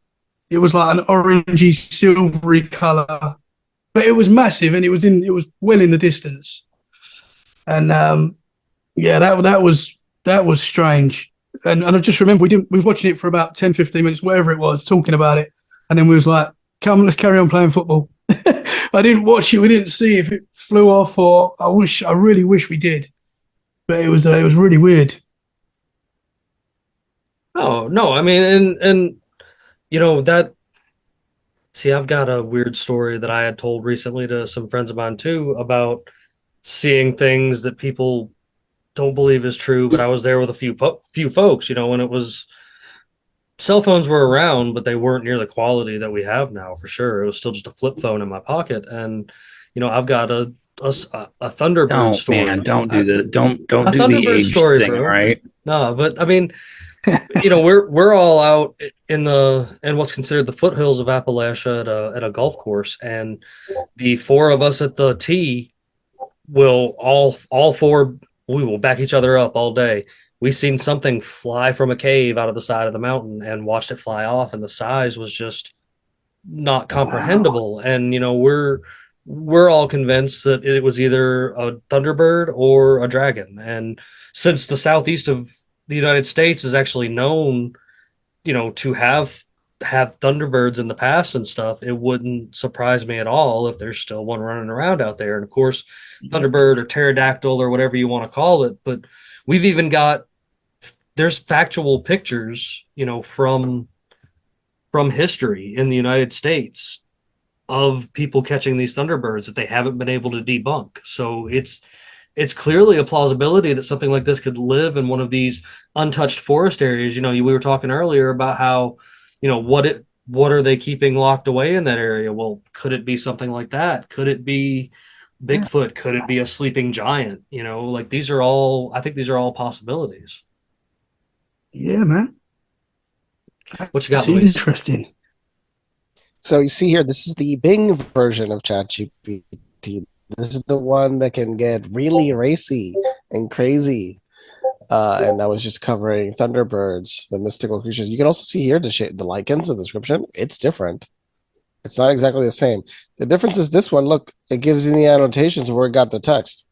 It was like an orangey, silvery colour. But it was massive and it was well in the distance. And that was strange. And I just remember we was watching it for about 10, 15 minutes, whatever it was, talking about it. And then we was like, come on, let's carry on playing football. I didn't watch it. We didn't see if it flew off, or I really wish we did. But it was really weird. Oh, no, I mean, and you know, that, see, I've got a weird story that I had told recently to some friends of mine too about seeing things that people don't believe is true, but I was there with a few folks, you know, when it was, cell phones were around, but they weren't near the quality that we have now, for sure. It was still just a flip phone in my pocket. And, you know, I've got a Thunderbird story. Man, don't do the Thunderbird age story, thing, bro. right? No, but I mean, you know, we're all out in what's considered the foothills of Appalachia at a golf course, and the four of us at the tee will all four, we will back each other up all day. We seen something fly from a cave out of the side of the mountain and watched it fly off, and the size was just not comprehensible. Wow. And you know, we're all convinced that it was either a Thunderbird or a dragon. And since the southeast of the United States is actually known, you know, to have Thunderbirds in the past and stuff, it wouldn't surprise me at all if there's still one running around out there. And of course, Thunderbird or pterodactyl or whatever you want to call it. But we've even got, there's factual pictures, you know, from history in the United States of people catching these Thunderbirds that they haven't been able to debunk. So it's clearly a plausibility that something like this could live in one of these untouched forest areas. You know, we were talking earlier about how, you know, what are they keeping locked away in that area? Well, could it be something like that? Could it be Bigfoot? Could it be a sleeping giant? You know, like I think these are all possibilities. Yeah, man. What you got, Luis? Interesting. So you see here, this is the Bing version of ChatGPT. This is the one that can get really racy and crazy. And I was just covering Thunderbirds, the mystical creatures. You can also see here the lichens, the description. It's different. It's not exactly the same. The difference is this one, look, it gives you the annotations of where it got the text.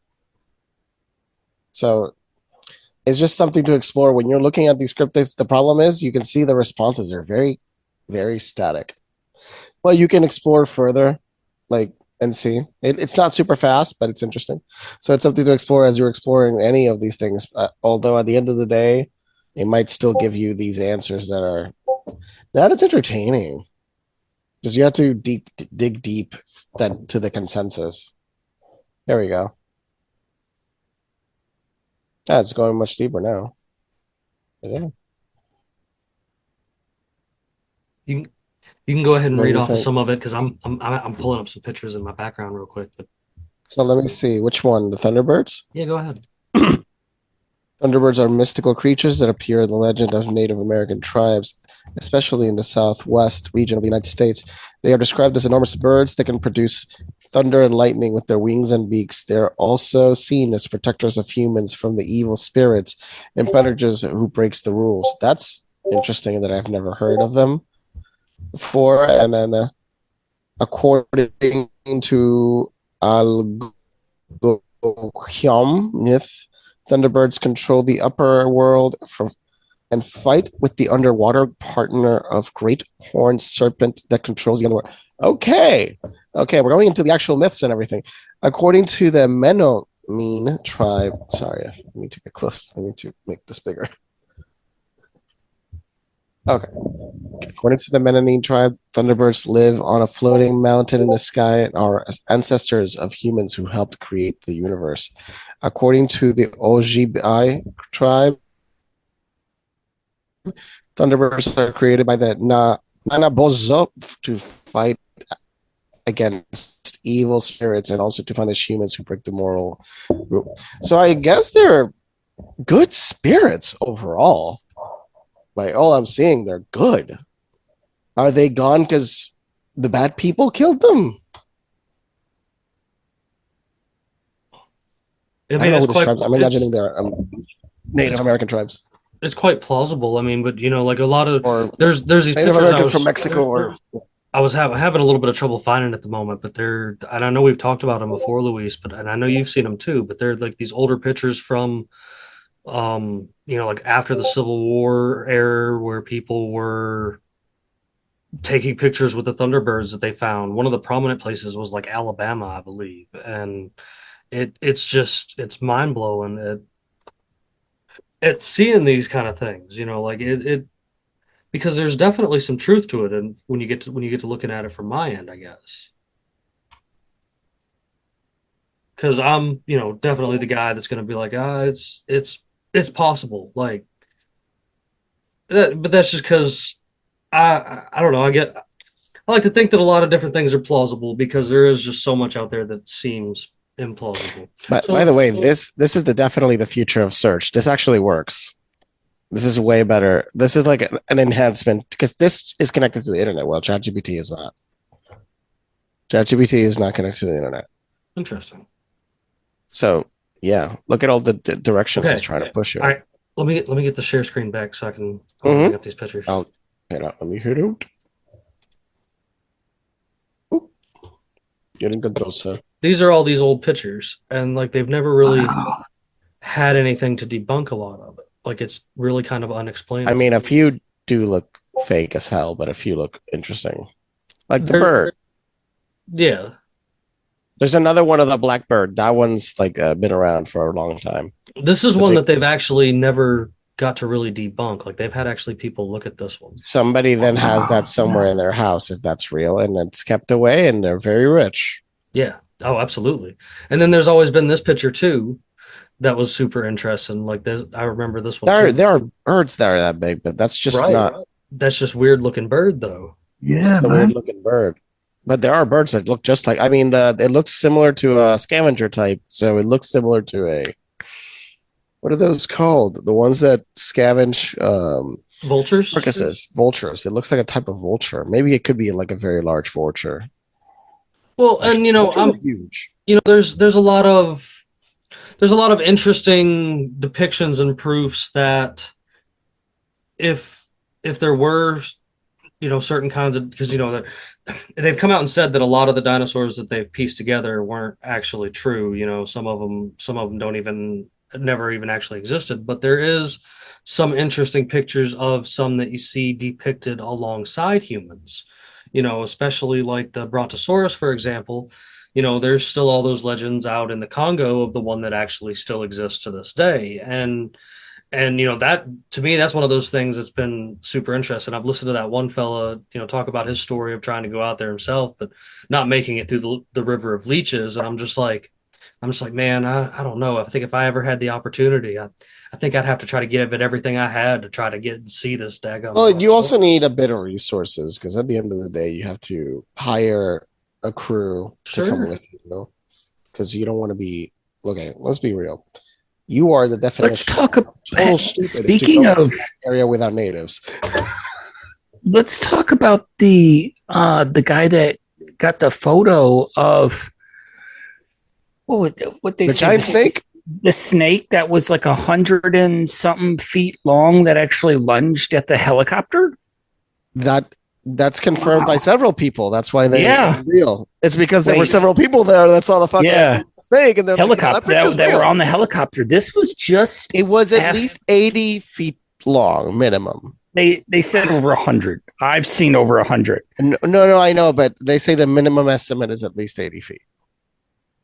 So it's just something to explore. When you're looking at these cryptids, the problem is you can see the responses are very, very static. Well, you can explore further, and see. It's not super fast, but it's interesting. So it's something to explore as you're exploring any of these things. Although at the end of the day, it might still give you these answers that are not as entertaining. Because you have to dig deep to the consensus. There we go. It's going much deeper now. Yeah. You can go ahead and read off of some of it, because I'm pulling up some pictures in my background real quick. But... So let me see. Which one? The Thunderbirds? Yeah, go ahead. Thunderbirds are mystical creatures that appear in the legend of Native American tribes, especially in the southwest region of the United States. They are described as enormous birds that can produce thunder and lightning with their wings and beaks. They're also seen as protectors of humans from the evil spirits and predators who breaks the rules. That's interesting that I've never heard of them before. And then according to Algonquian myth, Thunderbirds control the upper world and fight with the underwater partner of great horned serpent that controls the underworld. Okay, we're going into the actual myths and everything. According to the Menominee tribe, sorry, I need to get close. I need to make this bigger. Okay. According to the Menominee tribe, Thunderbirds live on a floating mountain in the sky and are ancestors of humans who helped create the universe. According to the Ojibwe tribe, Thunderbirds are created by the Nanabozo to fight against evil spirits and also to punish humans who break the moral rule. So I guess they're good spirits overall. Like, all I'm seeing, they're good. Are they gone because the bad people killed them? I don't know who these tribes. I'm imagining they're Native American tribes. It's quite plausible. I mean, but you know, like a lot of there's these Native American from Mexico, or I was having a little bit of trouble finding at the moment, but they're, and I know we've talked about them before, Luis, but and I know you've seen them too, but they're like these older pictures from you know, like after the Civil War era, where people were taking pictures with the Thunderbirds that they found. One of the prominent places was like Alabama, I believe, and it's mind blowing. It's seeing these kind of things, you know, like it because there's definitely some truth to it, and when you get to looking at it from my end, I guess. Because I'm, you know, definitely the guy that's going to be like, it's possible, like that, but that's just because I don't know. I like to think that a lot of different things are plausible because there is just so much out there that seems implausible. But by the way, this is definitely the future of search. This actually works. This is way better. This is like an enhancement because this is connected to the internet. Well, ChatGPT is not. ChatGPT is not connected to the internet. Interesting. So yeah, look at all the directions it's trying to push you. All right, let me get the share screen back so I can bring up these pictures. Let me hit it. You're in control, sir. These are all these old pictures, and like they've never really had anything to debunk a lot of it. Like it's really kind of unexplainable. I mean, a few do look fake as hell, but a few look interesting. Like the bird. Yeah. There's another one of the blackbird. That one's like been around for a long time. This is one that they've actually never got to really debunk. Like they've had actually people look at this one. Somebody then has that somewhere in their house, if that's real, and it's kept away, and they're very rich. Yeah. Oh, absolutely. And then there's always been this picture too that was super interesting. Like this, I remember this one. There are birds that are that big, but that's just not. Right. That's just weird looking bird though. Yeah, the weird looking bird. But there are birds that look just like. I mean, it looks similar to a scavenger type. So it looks similar to a. What are those called? The ones that scavenge. Vultures. Carcasses. Vultures. It looks like a type of vulture. Maybe it could be like a very large vulture. Well, and you know, I'm huge. You know, there's a lot of interesting depictions and proofs that if there were, you know, certain kinds of, because you know that they've come out and said that a lot of the dinosaurs that they've pieced together weren't actually true. You know, some of them never even actually existed. But there is some interesting pictures of some that you see depicted alongside humans. You know, especially like the Brontosaurus, for example. You know, there's still all those legends out in the Congo of the one that actually still exists to this day. And you know, that to me, that's one of those things that's been super interesting. I've listened to that one fella, you know, talk about his story of trying to go out there himself, but not making it through the river of leeches. And I'm just like, man, I don't know. I think if I ever had the opportunity, I think I'd have to try to give it everything I had to try to get and see this daggone. Well, you also need a bit of resources because at the end of the day, you have to hire a crew to come with you, because you don't want to be. Okay, let's be real. You are the definition. Let's talk about. Speaking of area without natives, let's talk about the guy that got the photo of what they The say, giant snake? the snake that was like 100 and something feet long that actually lunged at the helicopter. That's confirmed by several people. That's why they real. It's because there were Wait. several people there that saw the fucking snake and they're Helicopter like, that were on the helicopter. This was just it was at least 80 feet long minimum. They said over 100. I've seen over 100. No, I know, but they say the minimum estimate is at least 80 feet.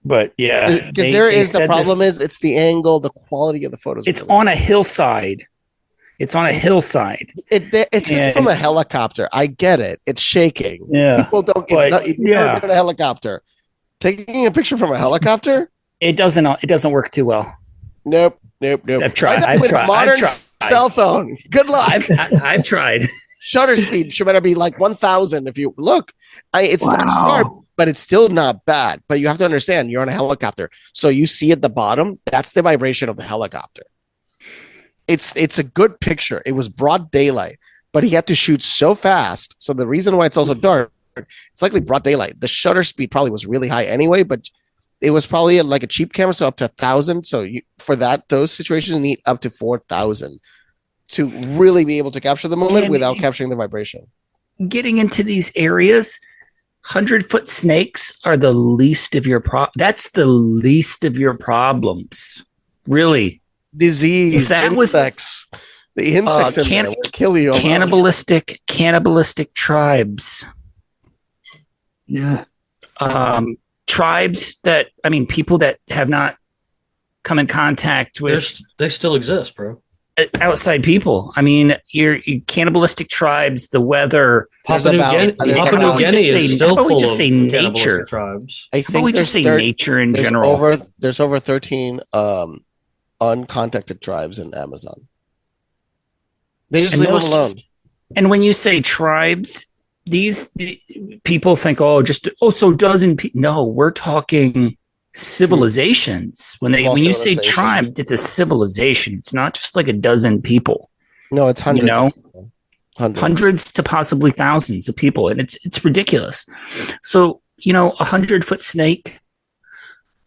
But yeah, because the problem is it's the angle, the quality of the photos. It's on a hillside. It's on a hillside. It's from a helicopter. I get it. It's shaking. Yeah. People don't. If you've never been in a helicopter, taking a picture from a helicopter, it doesn't work too well. Nope. I've tried. Modern cell phone. Good luck. I've tried. Shutter speed should better be like 1,000. If you look, it's not sharp, but it's still not bad. But you have to understand, you're on a helicopter, so you see at the bottom. That's the vibration of the helicopter. It's a good picture. It was broad daylight, but he had to shoot so fast. So the reason why it's also dark, it's likely broad daylight. The shutter speed probably was really high anyway, but it was probably like a cheap camera, so up to 1,000. So those situations you need up to 4,000 to really be able to capture the moment without capturing the vibration. Getting into these areas, 100-foot snakes are the least of your that's the least of your problems, really. Disease, insects. The insects in there will kill you. Cannibalistic tribes. Yeah. Tribes people that have not come in contact with. They still exist, bro. Outside people. Your cannibalistic tribes, the weather. Papua New Guinea is still full of nature tribes. I think we just say nature in general. There's over 13 uncontacted tribes in Amazon. They just leave them alone. And when you say tribes, these people think, so dozen people. No, we're talking civilizations. When you say tribe, it's a civilization. It's not just like a dozen people. No, it's hundreds. Hundreds to possibly thousands of people, and it's ridiculous. So 100-foot snake.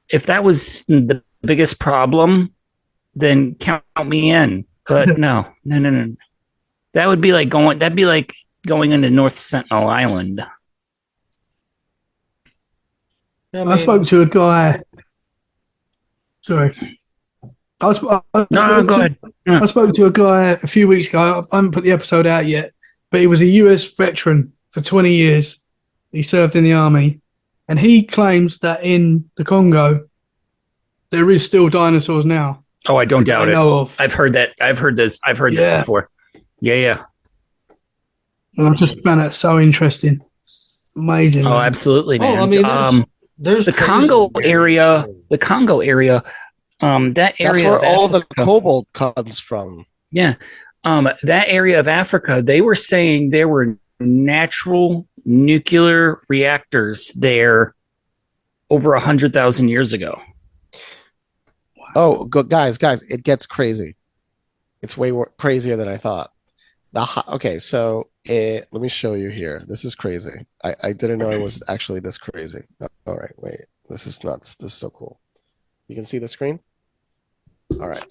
If that was the biggest problem, then count me in. But no. That would be like going into North Sentinel Island. I spoke to a guy. Sorry. Go ahead. I spoke to a guy a few weeks ago. I haven't put the episode out yet, but he was a US veteran for 20 years. He served in the army, and he claims that in the Congo, there is still dinosaurs now. Oh, I don't doubt it. Of. I've heard that. I've heard this before. Yeah. And I just found that so interesting. Amazing. Oh, absolutely, man. There's the Congo area. The Congo area. That area. That's where all the cobalt comes from. Yeah. That area of Africa, they were saying there were natural nuclear reactors there over 100,000 years ago. Oh, guys, it gets crazy. It's way crazier than I thought. Okay, so let me show you here. This is crazy. I didn't know it was actually this crazy. All right, wait. This is nuts. This is so cool. You can see the screen? All right.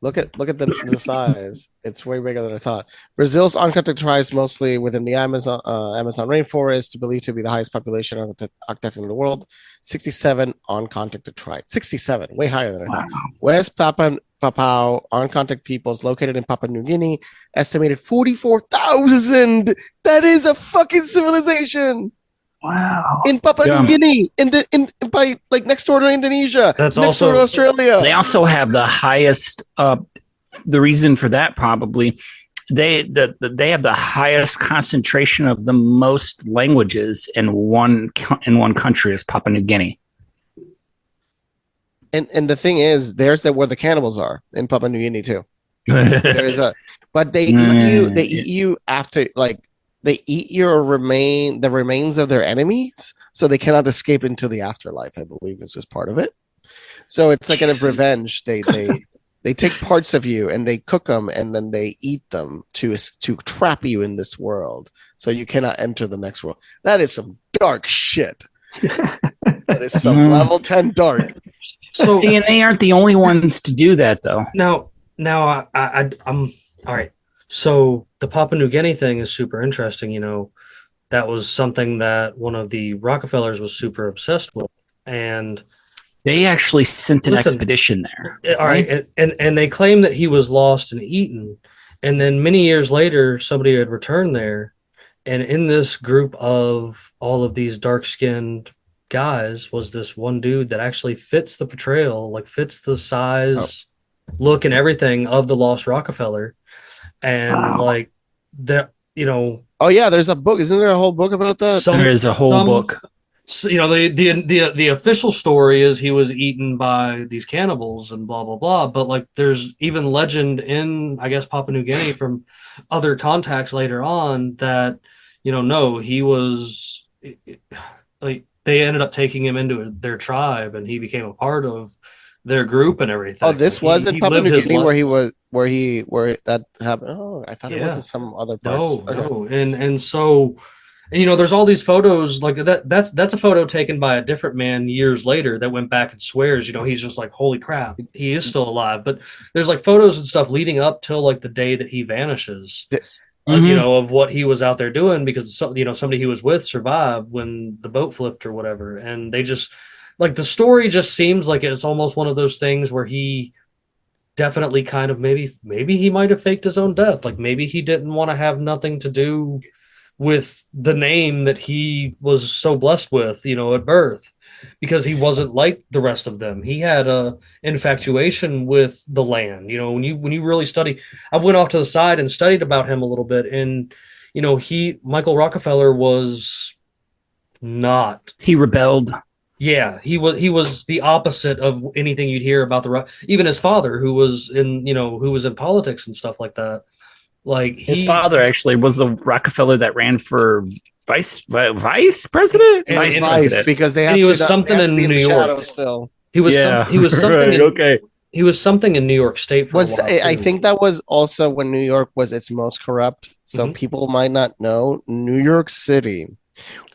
Look at the size. It's way bigger than I thought. Brazil's uncontacted tribes, mostly within the Amazon rainforest, believed to be the highest population uncontacted in the world. 67 uncontacted tribes. 67, way higher than I thought. West Papua uncontacted peoples located in Papa New Guinea, estimated 44,000. That is a fucking civilization. Wow. In Papua New Guinea, by next door to Indonesia, that's next door to Australia. They also have the highest. The reason for that probably they have the highest concentration of the most languages in one country is Papua New Guinea. And the thing is, there's where the cannibals are in Papua New Guinea too. But they eat you after they eat the remains of their enemies, so they cannot escape into the afterlife. I believe is just part of it. So it's like a revenge. They take parts of you and they cook them and then they eat them to trap you in this world, so you cannot enter the next world. That is some dark shit. That is some level 10 dark. So See, and they aren't the only ones to do that, though. now I'm all right. So the Papua New Guinea thing is super interesting. That was something that one of the Rockefellers was super obsessed with, and They actually sent an Listen, expedition there. all right, and they claim that he was lost and eaten, and then many years later, somebody had returned there, and in this group of all of these dark-skinned guys was this one dude that actually fits the portrayal, like fits the size, look, and everything of the lost Rockefeller, and like the Oh yeah, there's a book. Isn't there a whole book about that? There is a whole book. So, the official story is he was eaten by these cannibals and blah blah blah. But like, there's even legend in, I guess, Papua New Guinea from other contacts later on that no, he was like they ended up taking him into their tribe and he became a part of their group and everything. Oh, this was in Papua lived New his Guinea life. where that happened. Oh, I thought it was Yeah. in some other parts. No. And so, there's all these photos like that. That's a photo taken by a different man years later that went back and swears, he's just like, holy crap, he is still alive. But there's like photos and stuff leading up till like the day that he vanishes, of what he was out there doing, because somebody he was with survived when the boat flipped or whatever. And they just like, the story just seems like it's almost one of those things where he definitely kind of maybe he might have faked his own death. Like maybe he didn't want to have nothing to do with the name that he was so blessed with, at birth, because he wasn't like the rest of them. He had a infatuation with the land. When you really study, I went off to the side and studied about him a little bit, and Michael Rockefeller was not. He rebelled. Yeah, he was the opposite of anything you'd hear about even his father, who was in politics and stuff like that. Like His father actually was the Rockefeller that ran for vice president. And- Vice, and- because they have and he to was not- something they have to in be in New the York. shadows still. He was something. Okay. He was something in New York State for a while. I too. think that was also when New York was its most corrupt. So Mhm. people might not know New York City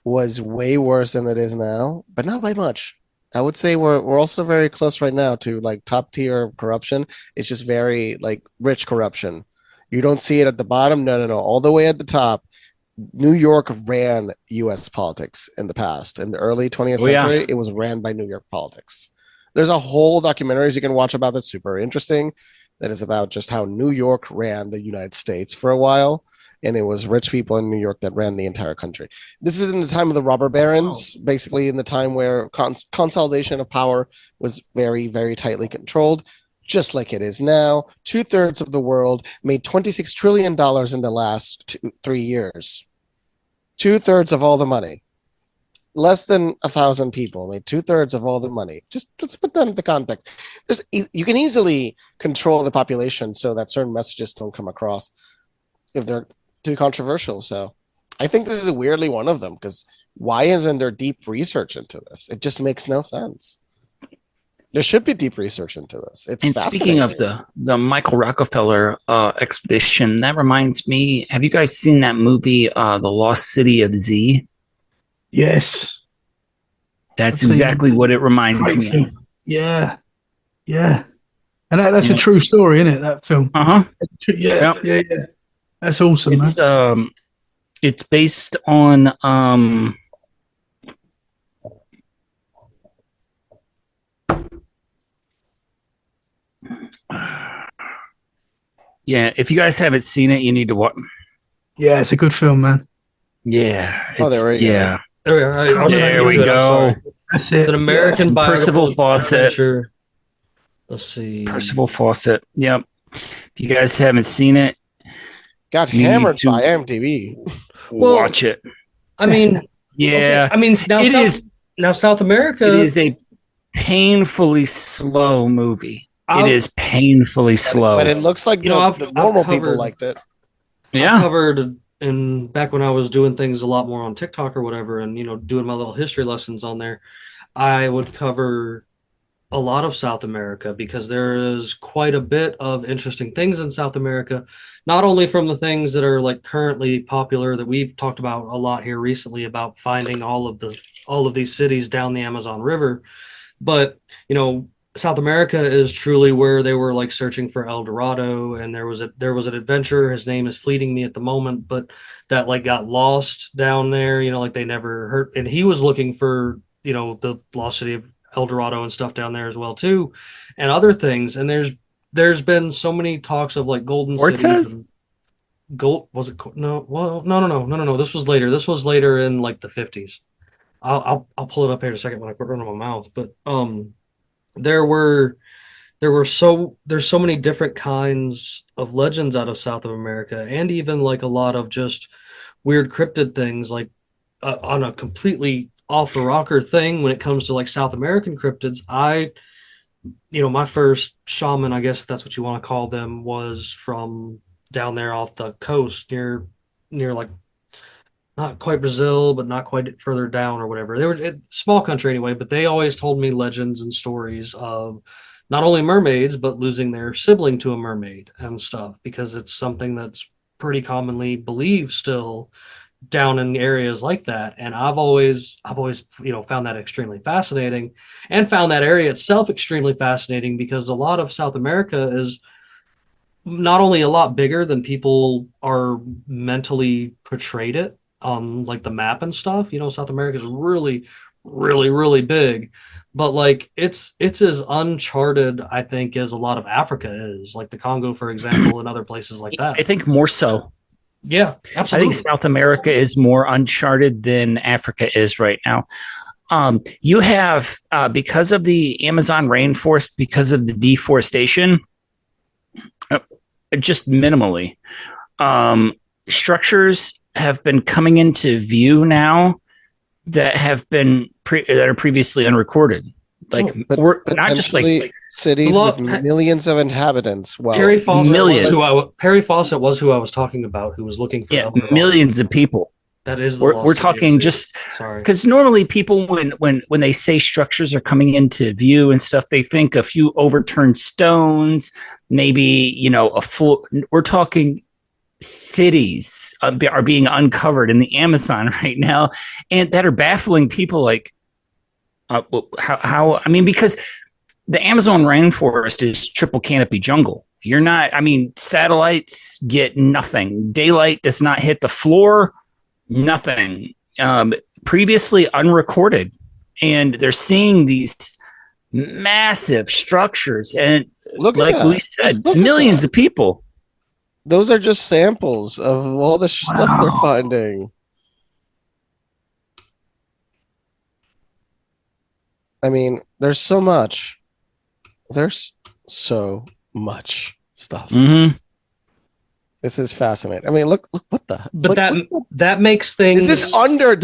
was way worse than it is now, but not by much. I would say we're also very close right now to like top tier corruption. It's just very like rich corruption. You don't see it at the bottom. No. All the way at the top. New York ran U.S. politics in the past. In the early 20th century, It was ran by New York politics. There's a whole documentaries you can watch about that's super interesting. That is about just how New York ran the United States for a while. And it was rich people in New York that ran the entire country. This is in the time of the robber barons, basically in the time where consolidation of power was very, very tightly controlled, just like it is now. 2/3 of the world made $26 trillion in the last 3 years. 2/3 of all the money. Less than 1,000 people made 2/3 of all the money. Just let's put that into context. You can easily control the population so that certain messages don't come across if they're too controversial. So I think this is weirdly one of them, because why isn't there deep research into this? It just makes no sense. There should be deep research into this. It's And speaking of the Michael Rockefeller expedition, that reminds me, have you guys seen that movie, The Lost City of Z? Yes. That's exactly what it reminds me of. Yeah. And that's a true story, isn't it? That film. Uh-huh. Yeah. That's awesome, man. It's based on yeah, if you guys haven't seen it, you need to watch. Yeah, it's a good film, man. Yeah. there we go. Yeah. There we are. There we go. That's It's it. an American biographical Percival Fawcett. adventure. Let's see. Percival Fawcett. Yep. If you guys haven't seen it, got You hammered need to- by MTV. Well, watch it. I mean, Yeah. okay, I mean, now South America. It is a painfully slow movie. I'll- It is painfully slow. But it looks like I've the normal people covered- liked it. Yeah. covered back when I was doing things a lot more on TikTok or whatever, and doing my little history lessons on there, I would cover a lot of South America because there is quite a bit of interesting things in South America, not only from the things that are like currently popular that we've talked about a lot here recently about finding all of these cities down the Amazon River, but South America is truly where they were like searching for El Dorado, and there was an adventurer. His name is fleeting me at the moment, but that like got lost down there. Like they never heard, and he was looking for the lost city of El Dorado and stuff down there as well too, and other things. And there's been so many talks of like golden cities. Cortez? Gold was it? No, well, no. This was later. This was later in like the 50s. I'll pull it up here in a second when I put it in my mouth, but there were there's so many different kinds of legends out of South of America, and even like a lot of just weird cryptid things, like on a completely off the rocker thing when it comes to like South American cryptids. My first shaman, I guess if that's what you want to call them, was from down there off the coast near like not quite Brazil, but not quite further down or whatever. They were a small country anyway, but they always told me legends and stories of not only mermaids, but losing their sibling to a mermaid and stuff, because it's something that's pretty commonly believed still down in areas like that. And I've always found that extremely fascinating, and found that area itself extremely fascinating, because a lot of South America is not only a lot bigger than people are mentally portrayed it on like the map and stuff. South America is really, really, really big, but like it's as uncharted, I think, as a lot of Africa is, like the Congo, for example, and other places like that. I think more so. Yeah, absolutely. I think South America is more uncharted than Africa is right now. You have, because of the Amazon rainforest, because of the deforestation, just minimally, structures have been coming into view now that have been that are previously unrecorded. Like, we're not just like cities with millions of inhabitants. Well, Harry Fawcett millions. Was who I was talking about, who was looking for millions of people. That is we're talking just because normally people when they say structures are coming into view and stuff, they think a few overturned stones, maybe a floor. We're talking cities are being uncovered in the Amazon right now, and that are baffling people. Like, how? I mean, because the Amazon rainforest is triple canopy jungle. You're not. I mean, satellites get nothing. Daylight does not hit the floor. Nothing. Previously unrecorded, and they're seeing these massive structures, and like we said, millions of people. Those are just samples of all the stuff they're finding. I mean, there's so much. There's so much stuff. Mm-hmm. This is fascinating. I mean, look what the. But that makes things. This is under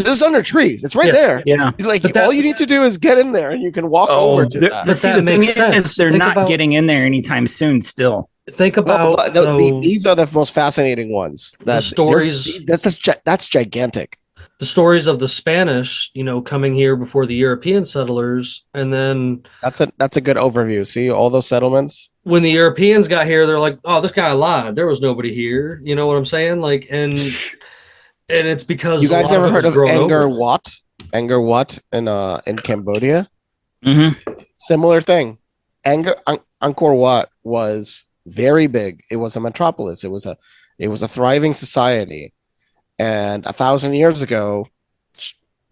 trees. It's right there. Yeah. All you need to do is get in there, and you can walk over to that. But see, the thing is, they're not getting in there anytime soon. Still. Think about these are the most fascinating ones. The stories. That's gigantic. The stories of the Spanish, coming here before the European settlers, and then that's a good overview. See all those settlements. When the Europeans got here, they're like, "Oh, this guy lied. There was nobody here." You know what I'm saying? Like, and it's because you guys ever heard of Angkor Wat? Angkor Wat in Cambodia. Mm-hmm. Similar thing. Angkor Wat was very big. It was a metropolis. It was a thriving society. And 1,000 years ago,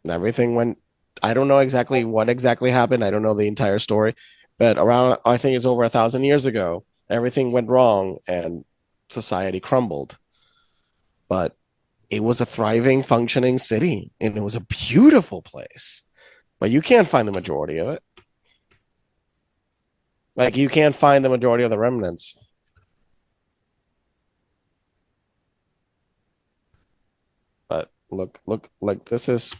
everything went. I don't know exactly what happened. I don't know the entire story, but around, I think it's over 1,000 years ago, everything went wrong and society crumbled. But it was a thriving, functioning city, and it was a beautiful place. But you can't find the majority of it. Like, you can't find the majority of the remnants. But look, like this is.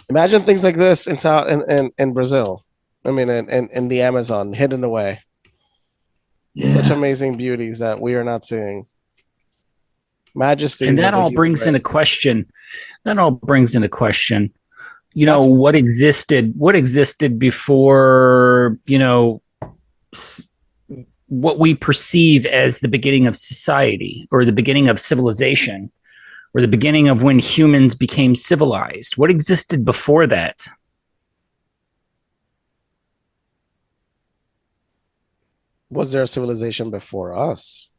Imagine things like this in Brazil. I mean, in the Amazon, hidden away. Yeah. Such amazing beauties that we are not seeing. Majesty. And that all brings into question. What existed before or, what we perceive as the beginning of society or the beginning of civilization or the beginning of when humans became civilized. What existed before that? Was there a civilization before us?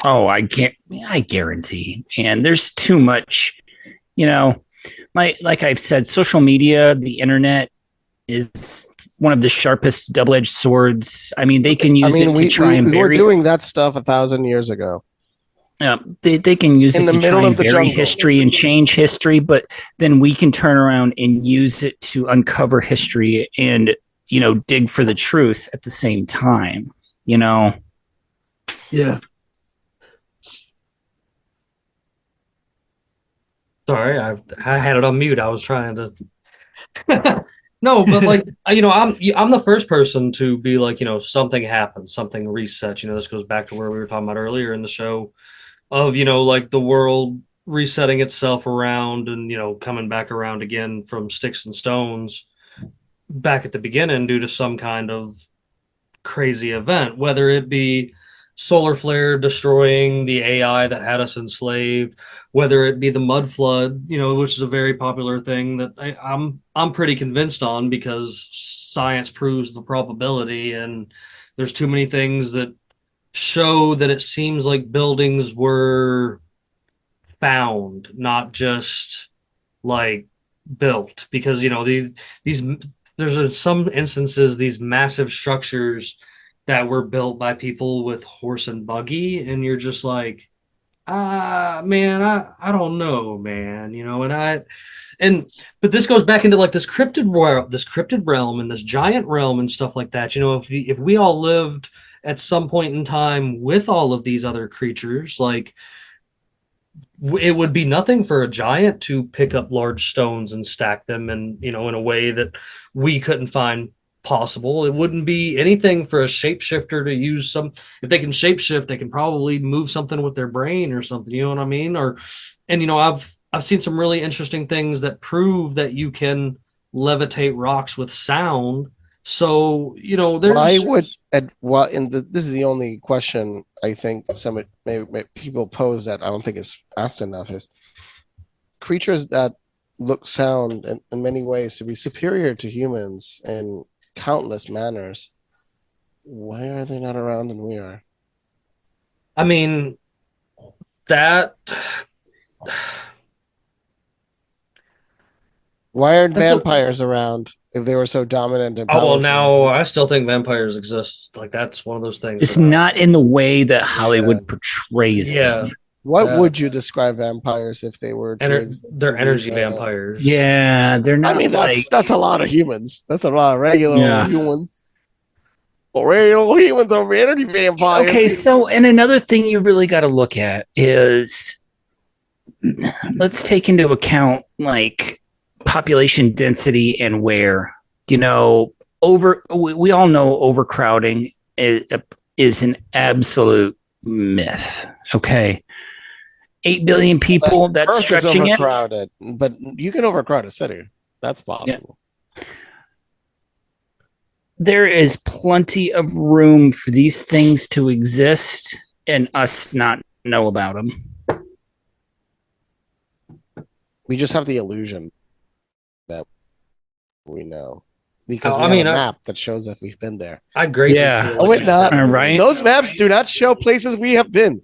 Oh, I guarantee. And there's too much, like I've said, social media, the internet is one of the sharpest double-edged swords. I mean, they can use it to try and bury. We were doing that stuff 1,000 years ago. They can use it to try and bury history and change history, but then we can turn around and use it to uncover history and, dig for the truth at the same time, Yeah. Sorry, I had it on mute. I was trying to. No, but like I'm the first person to be like, something happens, something resets. This goes back to where we were talking about earlier in the show of like the world resetting itself around and coming back around again from sticks and stones back at the beginning due to some kind of crazy event, whether it be solar flare destroying the AI that had us enslaved, whether it be the mud flood, which is a very popular thing that I'm pretty convinced on because science proves the probability, and there's too many things that show that it seems like buildings were found, not just like built, because these there's in some instances these massive structures that were built by people with horse and buggy, and you're just like, man, I don't know, man, but this goes back into like this cryptid realm and this giant realm and stuff like that. If we all lived at some point in time with all of these other creatures, like it would be nothing for a giant to pick up large stones and stack them and in a way that we couldn't find possible. It wouldn't be anything for a shapeshifter to use if they can shapeshift, they can probably move something with their brain or something, you know what I mean? I've seen some really interesting things that prove that you can levitate rocks with sound. So, there's this is the only question I think some people pose that I don't think is asked enough is creatures that look sound in many ways to be superior to humans in countless manners. Why are they not around and we are? I mean, that. Why aren't vampires around if they were so dominant and powerful? Oh, well, now I still think vampires exist. Like, that's one of those things. It's not in the way that Hollywood portrays them. What would you describe vampires if they were to exist? They're energy vampires. Yeah, they're not. I mean, that's a lot of humans. That's a lot of regular humans. Regular humans are energy vampires. Okay, so and another thing you really got to look at is let's take into account like population density and where we all know overcrowding is an absolute myth. Okay. 8 billion people, that's stretching it. But you can overcrowd a city. That's possible. Yeah. There is plenty of room for these things to exist and us not know about them. We just have the illusion that we know. Because we have a map that shows that we've been there. I agree. Yeah. Oh, wait, not. Right. Those maps do not show places we have been.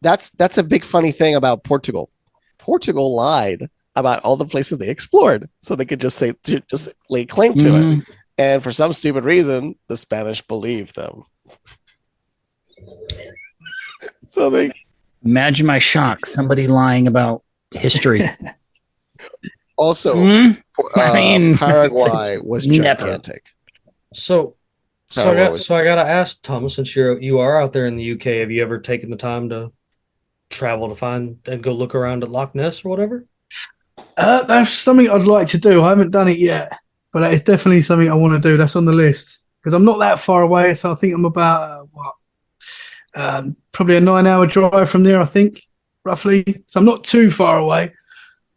That's a big funny thing about Portugal. Portugal lied about all the places they explored, so they could just lay claim to it. And for some stupid reason, the Spanish believed them. So they imagine my shock. Somebody lying about history. Also, Paraguay was gigantic. So I gotta ask, Thomas, since you are out there in the UK, have you ever taken the time to travel to find and go look around at Loch Ness or whatever? That's something I'd like to do. I haven't done it yet, but that is definitely something I want to do. That's on the list because I'm not that far away. So I think I'm about probably a 9-hour drive from there. I think roughly. So I'm not too far away,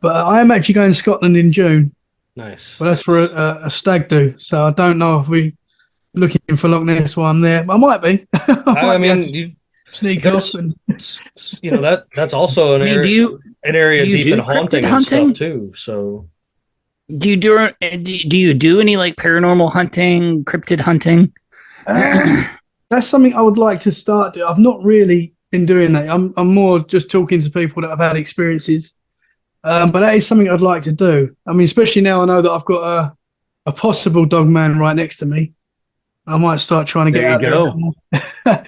but I am actually going to Scotland in June. Nice. Well, that's for a stag do. So I don't know if we looking for Loch Ness while I'm there. I might be. I be able mean, to sneak off and that's also an I mean, area, an area do you deep do in haunting cryptid and stuff hunting? too. So Do you do any like paranormal hunting, cryptid hunting? that's something I would like to start doing. I've not really been doing that. I'm more just talking to people that have had experiences. But that is something I'd like to do. I mean, especially now I know that I've got a possible Dogman right next to me. I might start trying to get There out you there. go. A bit more.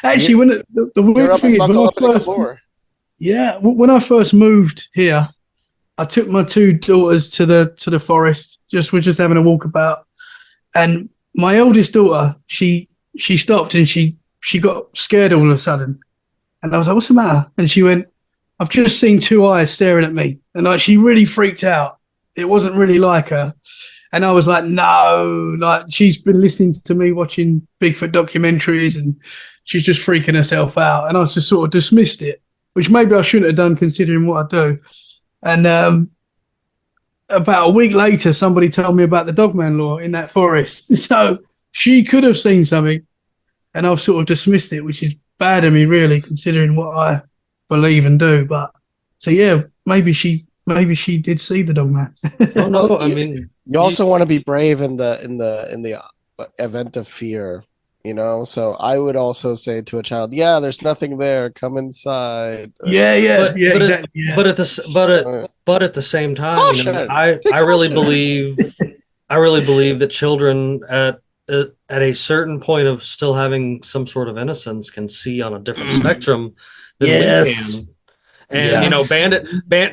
Actually, when the You're weird up thing and is, when buckle I up and first, explore. yeah, when I first moved here, I took my two daughters to the forest. We're just having a walk about, and my oldest daughter, she stopped and she got scared all of a sudden, and I was like, "What's the matter?" And she went, "I've just seen two eyes staring at me," and like she really freaked out. It wasn't really like her, and I was like, "No!" Like she's been listening to me watching Bigfoot documentaries, and she's just freaking herself out. And I just sort of dismissed it, which maybe I shouldn't have done considering what I do. And about a week later, somebody told me about the Dogman law in that forest. So she could have seen something, and I've sort of dismissed it, which is bad of me, really, considering what I believe and do. But so yeah, maybe she did see the Dogman. oh no, Well, I mean, You also want to be brave in the event of fear, So I would also say to a child, "Yeah, there's nothing there. Come inside." but Exactly. Yeah. but at the same time, Caution. I Take really caution. believe that children at a certain point of still having some sort of innocence can see on a different spectrum than we Yes. can. And Yes.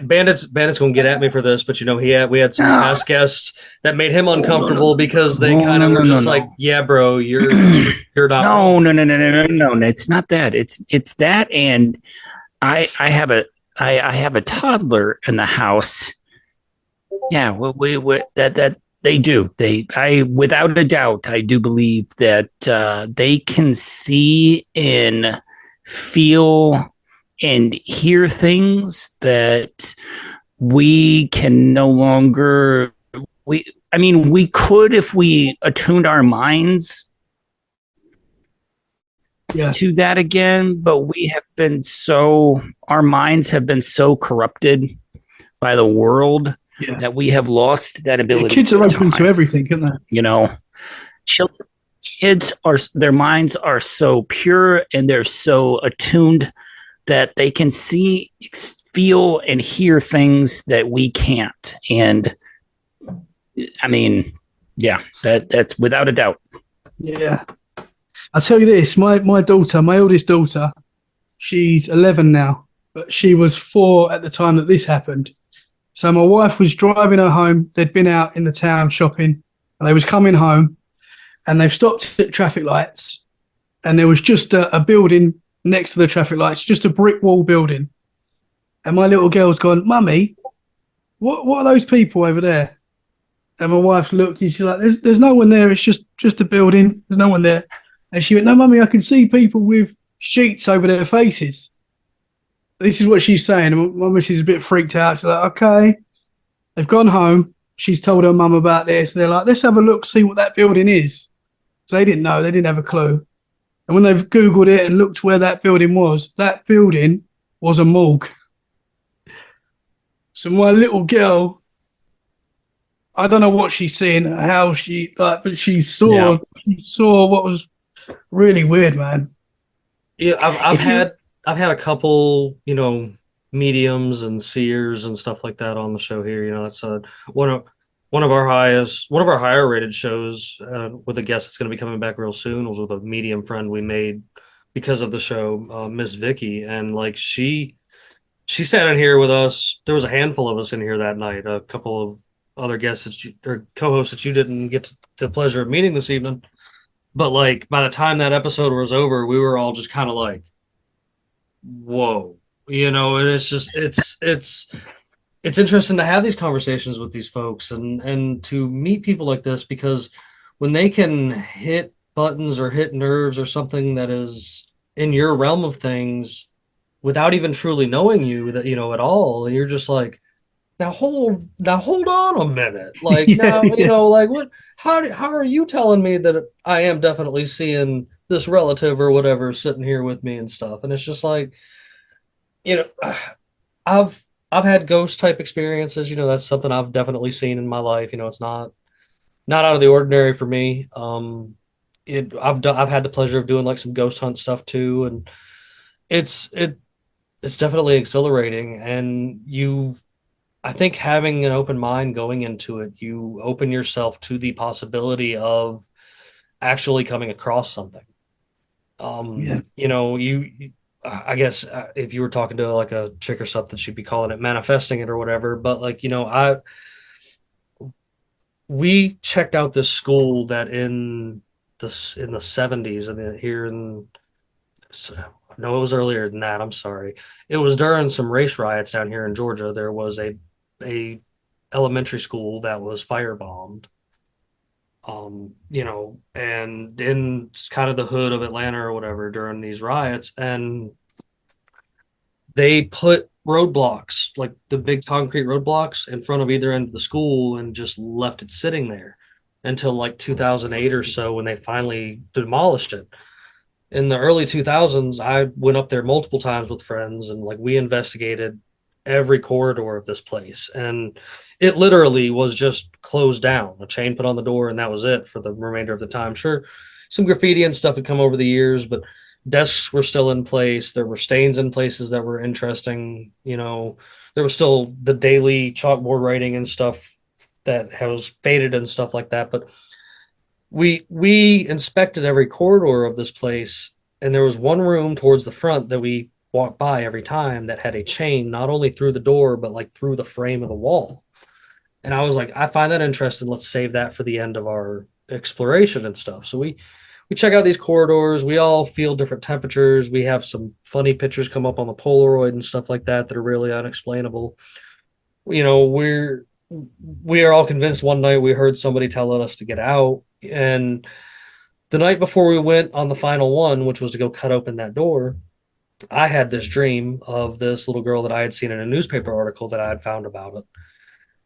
Bandit's gonna get at me for this, but we had some No. past guests that made him uncomfortable no. because they Oh, kind of no, were no, just no, like, no. "Yeah, bro, you're not No, wrong." no. It's not that. It's that, and I have a toddler in the house. Yeah, we that they do. I without a doubt, I do believe that they can see and feel and hear things that we can no longer. We could if we attuned our minds to that again, but our minds have been so corrupted by the world that we have lost that ability. Kids are open to everything, aren't they? Kids their minds are so pure and they're so attuned that they can see, feel, and hear things that we can't. And I mean, yeah, that's without a doubt. Yeah. I'll tell you this, my oldest daughter, she's 11 now, but she was 4 at the time that this happened. So my wife was driving her home. They'd been out in the town shopping, and they was coming home, and they've stopped at traffic lights, and there was just a building next to the traffic lights, just a brick wall building. And my little girl's gone, "Mummy, what are those people over there?" And my wife looked, and she's like, "There's no one there. It's just a building. There's no one there." And she went, "No, Mummy, I can see people with sheets over their faces." This is what she's saying. And my missus is a bit freaked out. She's like, "Okay." They've gone home. She's told her mum about this. They're like, "Let's have a look, see what that building is." So they didn't know. They didn't have a clue. And when they've Googled it and looked where that building was a morgue. So my little girl, I don't know what she's seeing, but she saw what was really weird, man. Yeah, I've had a couple, mediums and seers and stuff like that on the show here. That's one of our higher rated shows with a guest that's going to be coming back real soon was with a medium friend we made because of the show, Miss Vicky, and like she sat in here with us. There was a handful of us in here that night. A couple of other guests or co-hosts that you didn't get the pleasure of meeting this evening. But like by the time that episode was over, we were all just kind of like, whoa, and it's just it's interesting to have these conversations with these folks and to meet people like this, because when they can hit buttons or hit nerves or something that is in your realm of things without even truly knowing you, that at all, you're just like, now hold on a minute. Like Yeah, now, yeah. like what how are you telling me that I am definitely seeing this relative or whatever sitting here with me and stuff? And it's just like, you know, I've I've had ghost type experiences, that's something I've definitely seen in my life. It's not out of the ordinary for me. I've had the pleasure of doing like some ghost hunt stuff too, and it's it it's definitely exhilarating. And I think having an open mind going into it, you open yourself to the possibility of actually coming across something. Yeah. I guess if you were talking to like a chick or something, she'd be calling it manifesting it or whatever. But like, we checked out this school that in the 70s and here in no, it was earlier than that. I'm sorry. It was during some race riots down here in Georgia. There was a elementary school that was firebombed. And in kind of the hood of Atlanta or whatever during these riots, and they put roadblocks, like the big concrete roadblocks, in front of either end of the school and just left it sitting there until like 2008 or so when they finally demolished it. In the early 2000s, I went up there multiple times with friends and like we investigated every corridor of this place. And it literally was just closed down, a chain put on the door, and that was it for the remainder of the time. Sure, some graffiti and stuff had come over the years, but desks were still in place. There were stains in places that were interesting. There was still the daily chalkboard writing and stuff that was faded and stuff like that. But we inspected every corridor of this place, and there was one room towards the front that we walked by every time that had a chain not only through the door but like through the frame of the wall. And I was like, I find that interesting. Let's save that for the end of our exploration and stuff. So we check out these corridors. We all feel different temperatures. We have some funny pictures come up on the Polaroid and stuff like that that are really unexplainable. We are all convinced one night we heard somebody telling us to get out. And the night before we went on the final one, which was to go cut open that door, I had this dream of this little girl that I had seen in a newspaper article that I had found about it.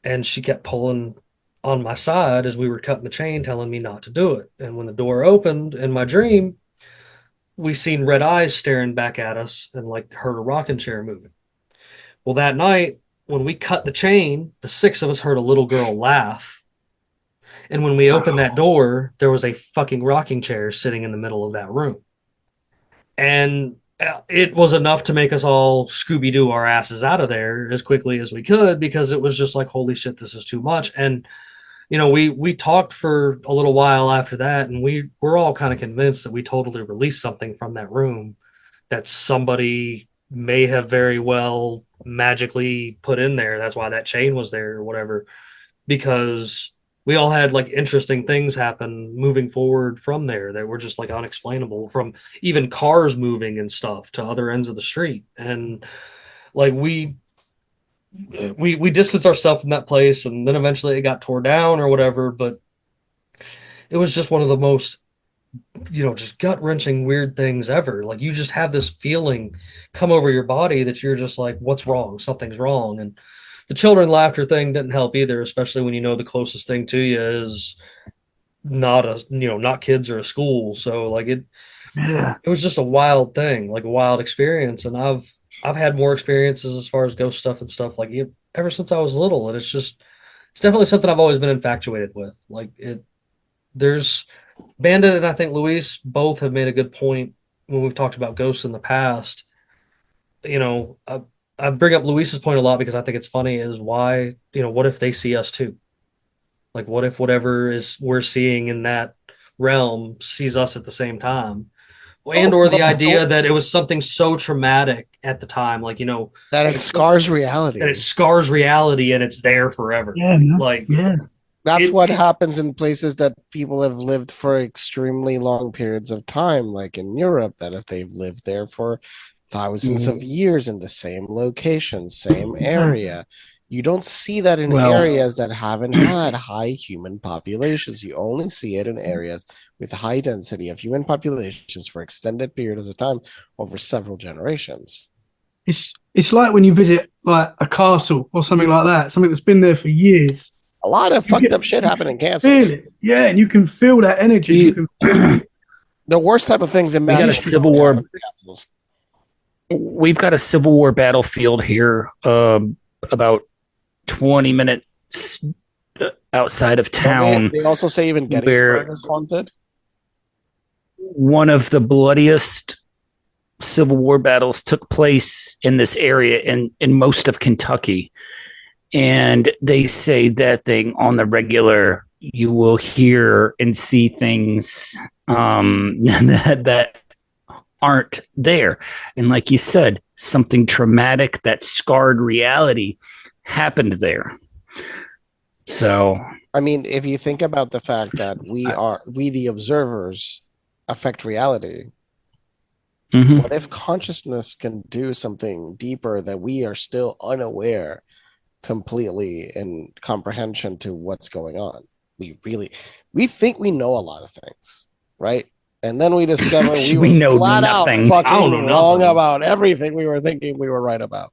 And she kept pulling on my side as we were cutting the chain, telling me not to do it. And when the door opened in my dream, we seen red eyes staring back at us and like heard a rocking chair moving. Well, that night, when we cut the chain, the six of us heard a little girl laugh. And when we opened that door, there was a fucking rocking chair sitting in the middle of that room. And it was enough to make us all Scooby Doo our asses out of there as quickly as we could, because it was just like, holy shit, this is too much. And we talked for a little while after that, and we're all kind of convinced that we totally released something from that room that somebody may have very well magically put in there. That's why that chain was there or whatever, because we all had like interesting things happen moving forward from there that were just like unexplainable, from even cars moving and stuff to other ends of the street. And like we distanced ourselves from that place, and then eventually it got tore down or whatever. But it was just one of the most, just gut wrenching weird things ever. Like you just have this feeling come over your body that you're just like, what's wrong? Something's wrong. And the children laughter thing didn't help either, especially when the closest thing to you is not kids or a school. So like Yeah. it was just a wild thing, like a wild experience. And I've had more experiences as far as ghost stuff and stuff like it ever since I was little. And it's definitely something I've always been infatuated with. Like there's Bandit and I think Luis both have made a good point when we've talked about ghosts in the past. I bring up Luis's point a lot because I think it's funny is why, what if they see us too? Like, what if whatever is we're seeing in that realm sees us at the same time? And or the idea that it was something so traumatic at the time, like, that it scars reality. that it scars reality and it's there forever. Yeah, man. Like, Yeah. That's what happens in places that people have lived for extremely long periods of time, like in Europe, that if they've lived there for thousands of years in the same location, same area, you don't see that in areas that haven't had high human populations. You only see it in areas with high density of human populations for extended periods of time over several generations. it's like when you visit like a castle or something like that, something that's been there for years. A lot of You fucked get- up shit happened in Feel castles. it, yeah, and you can feel that energy. You can feel The worst type of things in We got a magic. Civil War. We've got a Civil War battlefield here, about 20 minutes outside of town. They also say even Gettysburg is haunted. One of the bloodiest Civil War battles took place in this area in most of Kentucky. And they say that thing on the regular, you will hear and see things that aren't there. And like you said, something traumatic that scarred reality happened there. So, I mean, if you think about the fact that we the observers affect reality, mhm. what if consciousness can do something deeper that we are still unaware completely in comprehension to what's going on? We think we know a lot of things, right? And then we discover we We were know flat nothing. out I don't fucking know wrong nothing. about everything we were thinking we were right about.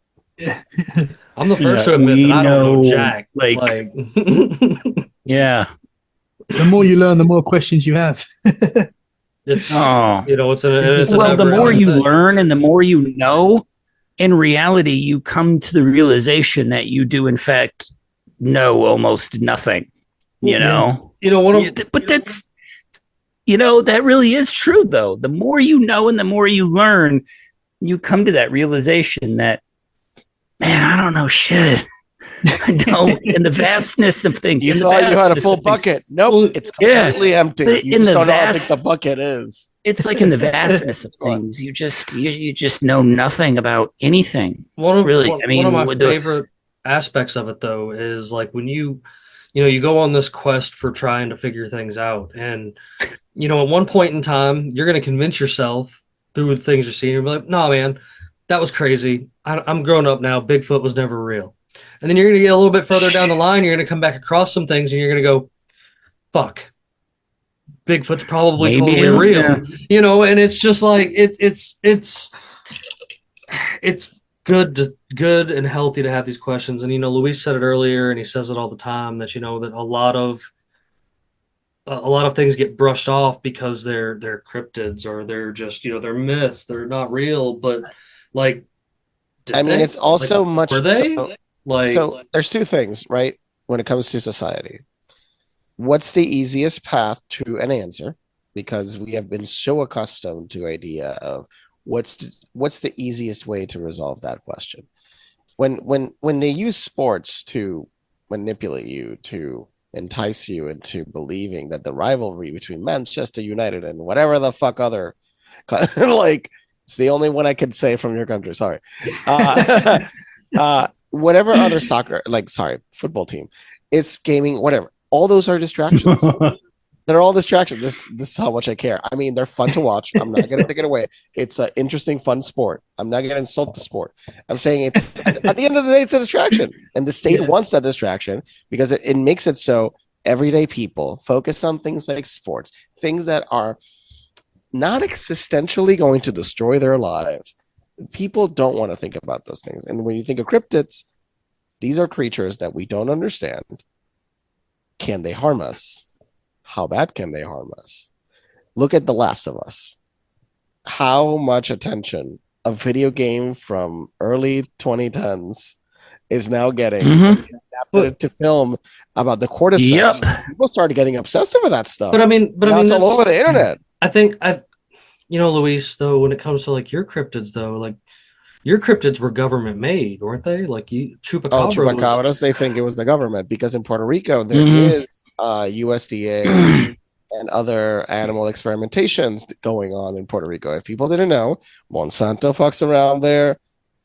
I'm the first Yeah, to admit we that I don't know know, jack. like- Yeah. the more you learn, the more questions you have. it's Oh. it's a Well, the more never-ending you thing. learn and the more you know, in reality, you come to the realization that you do, in fact, know almost nothing. You know? One of But that's, that really is true, though. The more you know and the more you learn, you come to that realization that, man, I don't know shit. I don't. In the vastness of things. You in the thought you had a vastness full of things. bucket. Nope, Well, it's yeah. completely empty. But You in just the don't know how big vast- the bucket is. It's like in the vastness of things, you just know nothing about anything. one of Really, one, I mean, one of my with the- favorite aspects of it though is like when you go on this quest for trying to figure things out, and at one point in time you're going to convince yourself through the things you're seeing, you're like, no man, that was crazy. I'm grown up now, Bigfoot was never real. And then you're going to get a little bit further down the line, you're going to come back across some things and you're going to go, fuck, Bigfoot's probably Maybe, totally real. yeah. And it's just like it's good and healthy to have these questions. And Luis said it earlier, and he says it all the time, that that a lot of things get brushed off because they're cryptids, or they're just they're myth, they're not real. But like, I mean, it's also much. were they So there's two things, right? When it comes to society, what's the easiest path to an answer? Because we have been so accustomed to idea of what's the easiest way to resolve that question. When they use sports to manipulate you, to entice you into believing that the rivalry between Manchester United and whatever the fuck other, like, it's the only one I could say from your country. Sorry. Whatever other football team, it's gaming, whatever. All those are distractions. They're all distractions. This is how much I care. I mean, they're fun to watch. I'm not going to take it away. It's an interesting, fun sport. I'm not going to insult the sport. I'm saying it's at the end of the day, it's a distraction, and the state wants that distraction because it makes it so everyday people focus on things like sports, things that are not existentially going to destroy their lives. People don't want to think about those things. And when you think of cryptids, these are creatures that we don't understand. Can they harm us? How bad can they harm us? Look at The Last of Us. How much attention a video game from early 2010s is now getting. Adapted to film about the cordyceps. Yep. People started getting obsessed over that stuff. But I mean, now it's all over the internet. I think Luis, though, when it comes to like your cryptids, though, like your cryptids were government made, weren't they? Like Chupacabras, they think it was the government because in Puerto Rico there is USDA and other animal experimentations going on in Puerto Rico. If people didn't know, Monsanto fucks around there,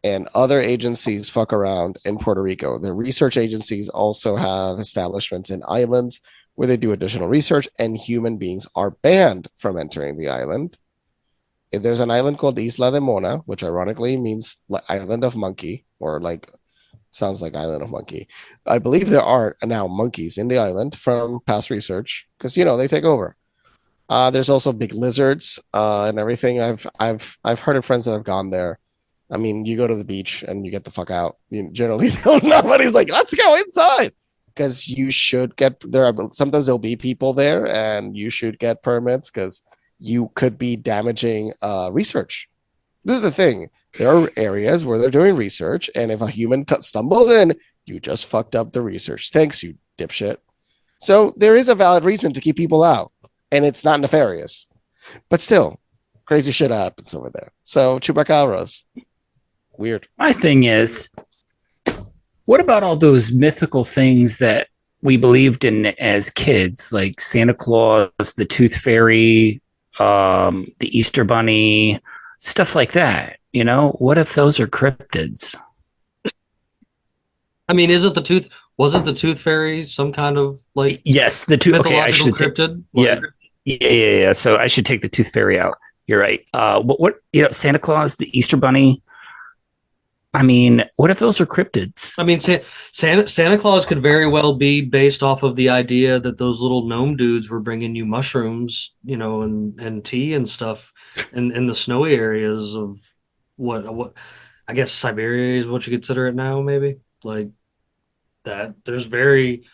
and other agencies fuck around in Puerto Rico. The research agencies also have establishments in islands where they do additional research, and human beings are banned from entering the island. There's an island called Isla de Mona, which ironically means island of monkey, or like sounds like island of monkey. I believe there are now monkeys in the island from past research because they take over. There's also big lizards and everything. I've heard of friends that have gone there I mean, you go to the beach and you get the fuck out. Generally, nobody's like, let's go inside. Because you should get sometimes there'll be people there and you should get permits because you could be damaging research. This is the thing. There are areas where they're doing research, and if a human stumbles in, you just fucked up the research. Thanks, you dipshit. So there is a valid reason to keep people out, and it's not nefarious. But still, crazy shit happens over there. So chupacabras. Weird. My thing is, what about all those mythical things that we believed in as kids, like Santa Claus, the Tooth Fairy, the Easter Bunny, stuff like that? You know, what if those are cryptids? I mean, wasn't the Tooth Fairy some kind of like yes, the tooth mythological cryptid? Yeah. So I should take the Tooth Fairy out. You're right. What Santa Claus, the Easter Bunny. I mean, what if those are cryptids? I mean, Santa Claus could very well be based off of the idea that those little gnome dudes were bringing you mushrooms, and tea and stuff in the snowy areas of what I guess Siberia is what you consider it now, maybe. Like that. There's very,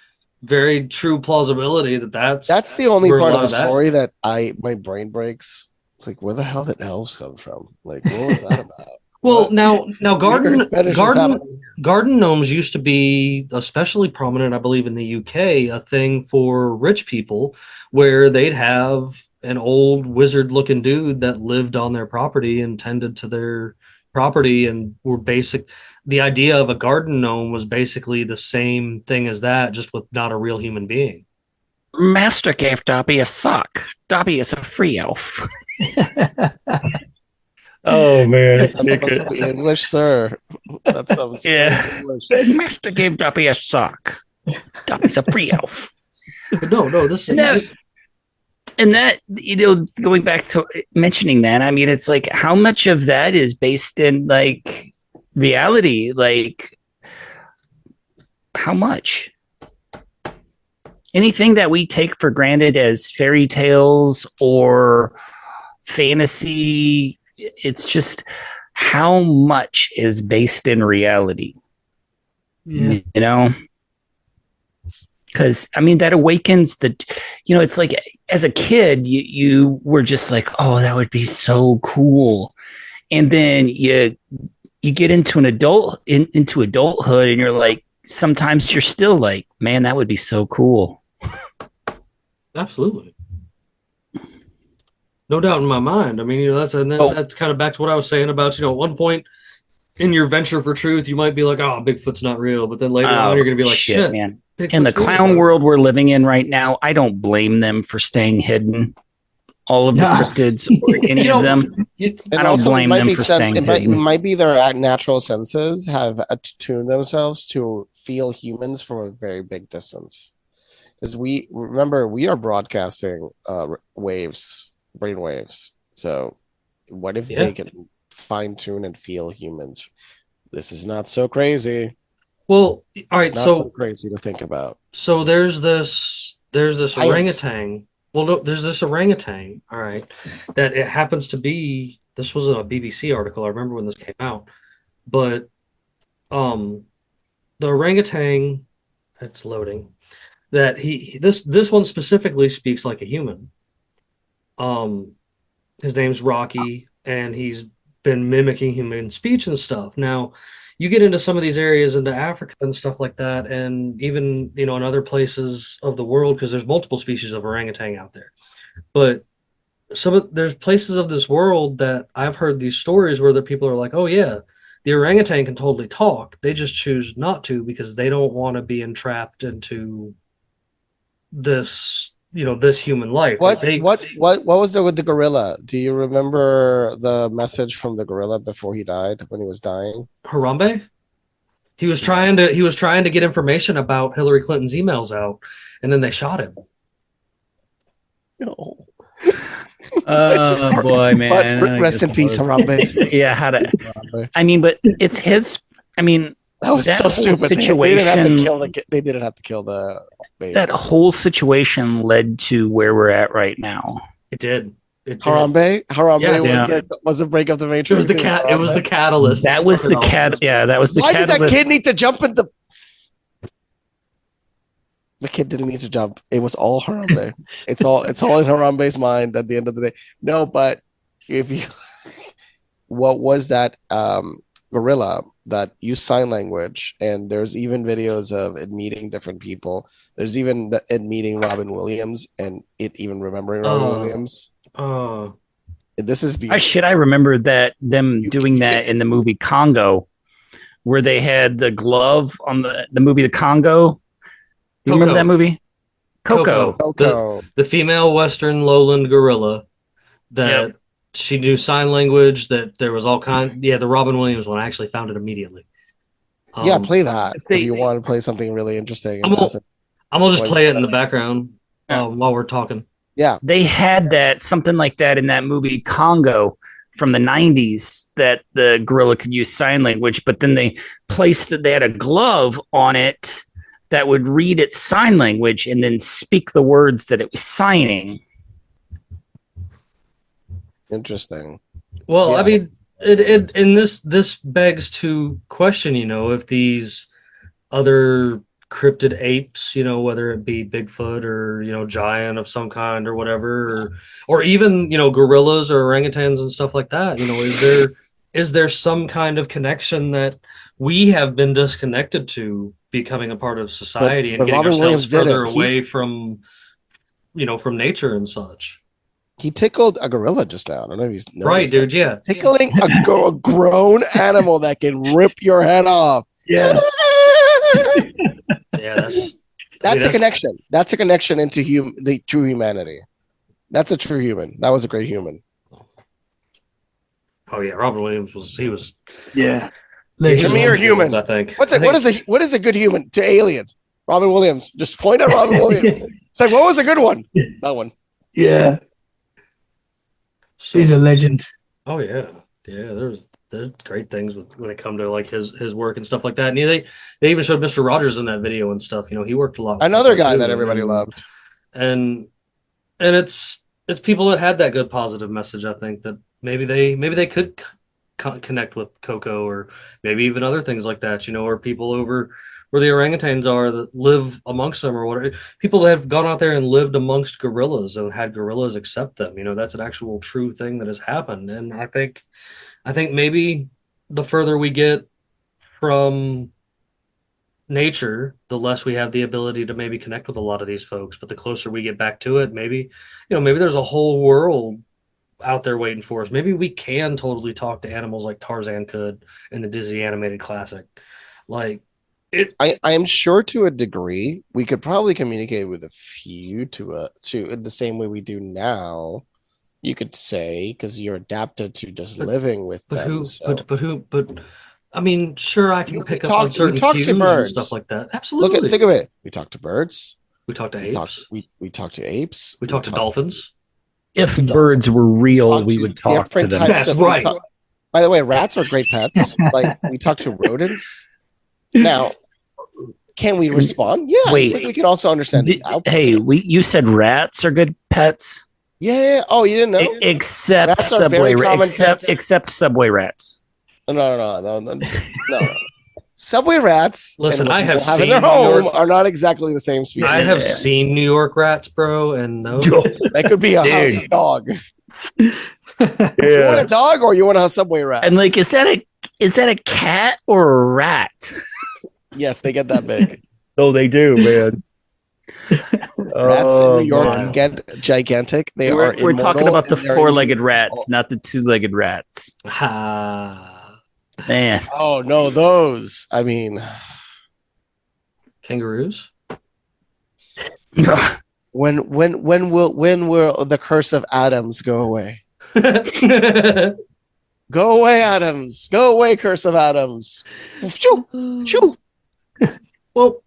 very true plausibility that's the only part of the story that my brain breaks. It's like, where the hell did elves come from? Like, what was that about? Well, now garden gnomes used to be especially prominent, I believe, in the UK, a thing for rich people, where they'd have an old wizard-looking dude that lived on their property and tended to their property, and the idea of a garden gnome was basically the same thing as that, just with not a real human being. Master gave Dobby a sock. Dobby is a free elf. Oh man, that's English, sir. That sounds English. Master gave Dobby a sock. Dobby's a free elf. But no, this is and that going back to mentioning that, I mean, it's like how much of that is based in like reality, like how much? Anything that we take for granted as fairy tales or fantasy, it's just how much is based in reality. Yeah. Because I mean that awakens it's like as a kid you were just like, oh, that would be so cool, and then you get into into adulthood and you're like, sometimes you're still like, man, that would be so cool. Absolutely. No doubt in my mind. I mean, that's kind of back to what I was saying about, at one point in your venture for truth, you might be like, oh, Bigfoot's not real. But then later on, you're going to be like, shit, man. Bigfoot's in the clown world we're living in right now, I don't blame them for staying hidden. All of the cryptids or any of them. I don't blame them for staying hidden. It might be their natural senses have attuned themselves to feel humans from a very big distance. Because we are broadcasting brain waves. So what if they can fine tune and feel humans? This is not so crazy. Well, all right. It's not so crazy to think about. So there's this orangutan. Well, no, there's this orangutan. All right, that it happens to be. This was a BBC article. I remember when this came out, but the orangutan. It's loading. That this one specifically speaks like a human. His name's Rocky, and he's been mimicking human speech and stuff. Now, you get into some of these areas into Africa and stuff like that, and even in other places of the world, because there's multiple species of orangutan out there. But there's places of this world that I've heard these stories where the people are like, oh yeah, the orangutan can totally talk. They just choose not to because they don't want to be entrapped into this this human life. What was there with the gorilla? Do you remember the message from the gorilla before he died, when he was dying? Harambe? He was trying to get information about Hillary Clinton's emails out, and then they shot him. No. Oh boy, man. But rest in peace, Harambe. Yeah, I mean, but it's his. I mean, that was so stupid. Situation. They didn't have to kill the baby. That whole situation led to where we're at right now. It did. Harambe Yeah. was the break of the Matrix. It was the cat. It was the catalyst. That was the cat. Yeah, that was the Why did that catalyst. kid need to jump in the? The kid didn't need to jump. It was all Harambe. it's all in Harambe's mind at the end of the day. No, but if you, what was that gorilla that used sign language? And there's even videos of it meeting different people. There's even it meeting Robin Williams and it even remembering Robin Williams. Oh, This is I remember them doing that in the movie Congo, where they had the glove on the movie The Congo. You remember that movie? Koko. The female Western lowland gorilla that she knew sign language, that there was all kind. Yeah, the Robin Williams one. I actually found it immediately. Yeah, play that if you want to play something really interesting. I'm gonna just play it in the background while we're talking. Yeah, they had something like that in that movie Congo from the 90s, that the gorilla could use sign language, but then they had a glove on it that would read its sign language and then speak the words that it was signing. Interesting. Well, I mean, this begs to question, if these other cryptid apes, whether it be Bigfoot or, giant of some kind or whatever, or even, gorillas or orangutans and stuff like that, is there some kind of connection that we have been disconnected to becoming a part of society and getting Robin ourselves Williams further away from nature and such? He tickled a gorilla just now. I don't know if he's right, dude. Yeah, he's tickling a grown animal that can rip your head off. Yeah. Yeah, that's a connection. That's a connection into the true humanity. That's a true human. That was a great human. Oh yeah, Robin Williams was. Yeah. To me, you're human. I think. What is a good human to aliens? Robin Williams. Just point at Robin Williams. It's like, what was a good one? That one. Yeah. He's a legend. Oh yeah, There's great things when it come to like his work and stuff like that. And they even showed Mr. Rogers in that video and stuff. He worked a lot. Another guy that everybody loved. And it's people that had that good positive message. I think that maybe they could connect with Koko, or maybe even other things like that. Or people over where the orangutans are that live amongst them, or whatever. People that have gone out there and lived amongst gorillas and had gorillas accept them. That's an actual true thing that has happened. And I think maybe the further we get from nature, the less we have the ability to maybe connect with a lot of these folks. But the closer we get back to it, maybe there's a whole world out there waiting for us. Maybe we can totally talk to animals like Tarzan could in the Disney animated classic. Like I am sure to a degree we could probably communicate with a few to the same way we do now. You could say, because you're adapted to just living with them. But I mean, sure, I can pick up on certain cues and stuff like that. Absolutely. Think of it. We talk to birds. We talk to apes. We talk to apes. We talk to dolphins. If birds were real, we would talk to them. That's right. By the way, rats are great pets. Like, we talk to rodents. Now, can we respond? Yeah, wait, I think we can also understand. You said rats are good pets. Yeah. Oh, you didn't know? Except subway rats. Except subway rats. No. Subway rats. Listen, I have seen in their home are not exactly the same species. I have seen New York rats, bro, and no, that could be a house dog. You want a dog or you want a subway rat? And like, is that a cat or a rat? Yes, they get that big. Oh, they do, man. Rats in New York get gigantic. We're talking about the four-legged rats, not the two-legged rats. Man. Oh no, those. I mean, kangaroos. When will the curse of Adams go away? Go away, Adams. Go away, curse of Adams. Shoo. Well,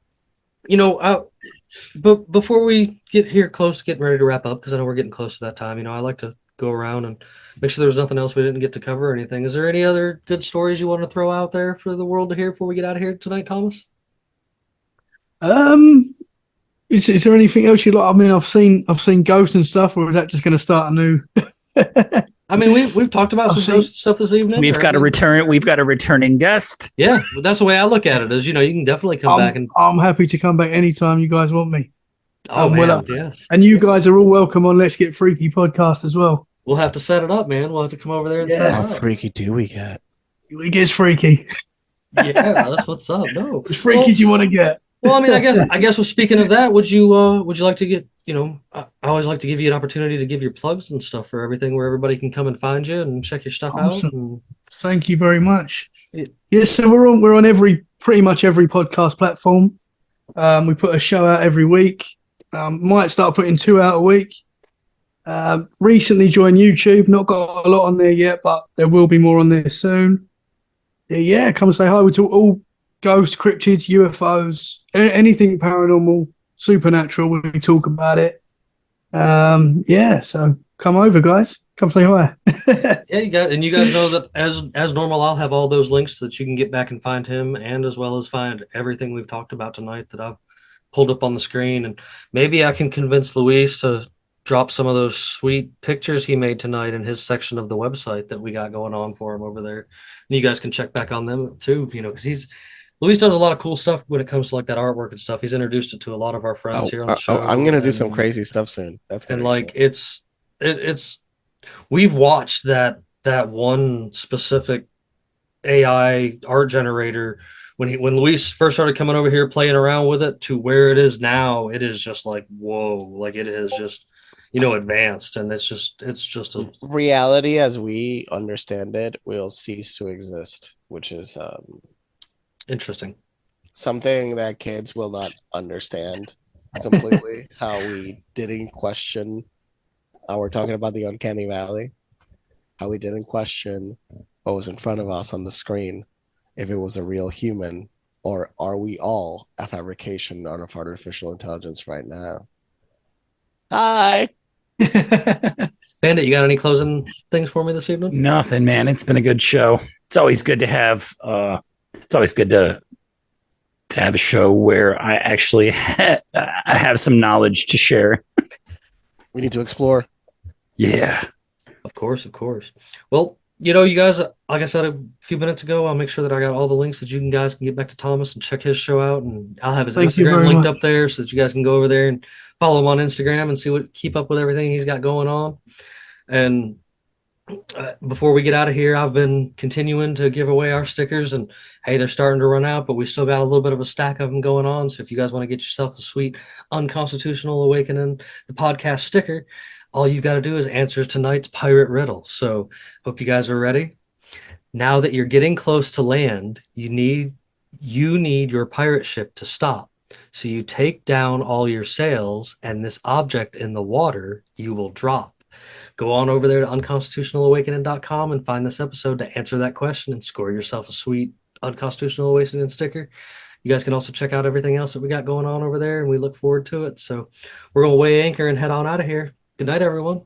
but before we get here close to getting ready to wrap up, because I know we're getting close to that time, I like to go around and make sure there's nothing else we didn't get to cover or anything. Is there any other good stories you want to throw out there for the world to hear before we get out of here tonight, Thomas? Is there anything else you like? I mean, I've seen ghosts and stuff, or is that just going to start a new? I mean, we've talked about some ghost stuff this evening. We've got a returning guest. Yeah, but that's the way I look at it. Is you can definitely come back and. I'm happy to come back anytime you guys want me. Oh man, yes. And you guys are all welcome on Let's Get Freaky podcast as well. We'll have to set it up, man. We'll have to come over there and set it How up. freaky do we get? It gets freaky. Yeah, that's what's up. No, As freaky as you want to get. Well, I mean, I guess. Well, speaking of that, would you like to get? I always like to give you an opportunity to give your plugs and stuff for everything, where everybody can come and find you and check your stuff out. And... Thank you very much. Yes, so we're on pretty much every podcast platform. We put a show out every week. Might start putting 2 out a week. Recently joined YouTube. Not got a lot on there yet, but there will be more on there soon. Yeah, come say hi. We talk all ghosts, cryptids, UFOs, anything paranormal, supernatural. We talk about it. So come over, guys. Come say hi. Yeah, you guys know that as normal, I'll have all those links so that you can get back and find him, and as well as find everything we've talked about tonight that I've pulled up on the screen. And maybe I can convince Luis to drop some of those sweet pictures he made tonight in his section of the website that we got going on for him over there. And you guys can check back on them too, because Luis does a lot of cool stuff when it comes to like that artwork and stuff. He's introduced it to a lot of our friends here on the show. I'm gonna do some crazy stuff soon. That's and like cool. it's we've watched that one specific AI art generator when Luis first started coming over here playing around with it to where it is now. It is just like whoa, like it has just advanced, and it's just a reality as we understand it will cease to exist, which is interesting. Something that kids will not understand completely. How we didn't question. We're talking about the uncanny valley. How we didn't question what was in front of us on the screen, if it was a real human, or are we all a fabrication of artificial intelligence right now? Hi. Bandit, you got any closing things for me this evening? Nothing, man. It's been a good show. It's always good to have. It's always good to have a show where I actually I have some knowledge to share. We need to explore. Yeah, of course. Well, you guys, like I said a few minutes ago, I'll make sure that I got all the links that you guys can get back to Thomas and check his show out, and I'll have his Instagram linked up there so that you guys can go over there and follow him on Instagram and keep up with everything he's got going on. And before we get out of here, I've been continuing to give away our stickers, and hey, they're starting to run out, but we still got a little bit of a stack of them going on. So if you guys want to get yourself a sweet Unconstitutional Awakening, the podcast sticker, all you got to do is answer tonight's pirate riddle. So hope you guys are ready. Now that you're getting close to land, you need your pirate ship to stop. So you take down all your sails, and this object in the water you will drop. Go on over there to unconstitutionalawakening.com and find this episode to answer that question and score yourself a sweet Unconstitutional Awakening sticker. You guys can also check out everything else that we got going on over there, and we look forward to it. So we're going to weigh anchor and head on out of here. Good night, everyone.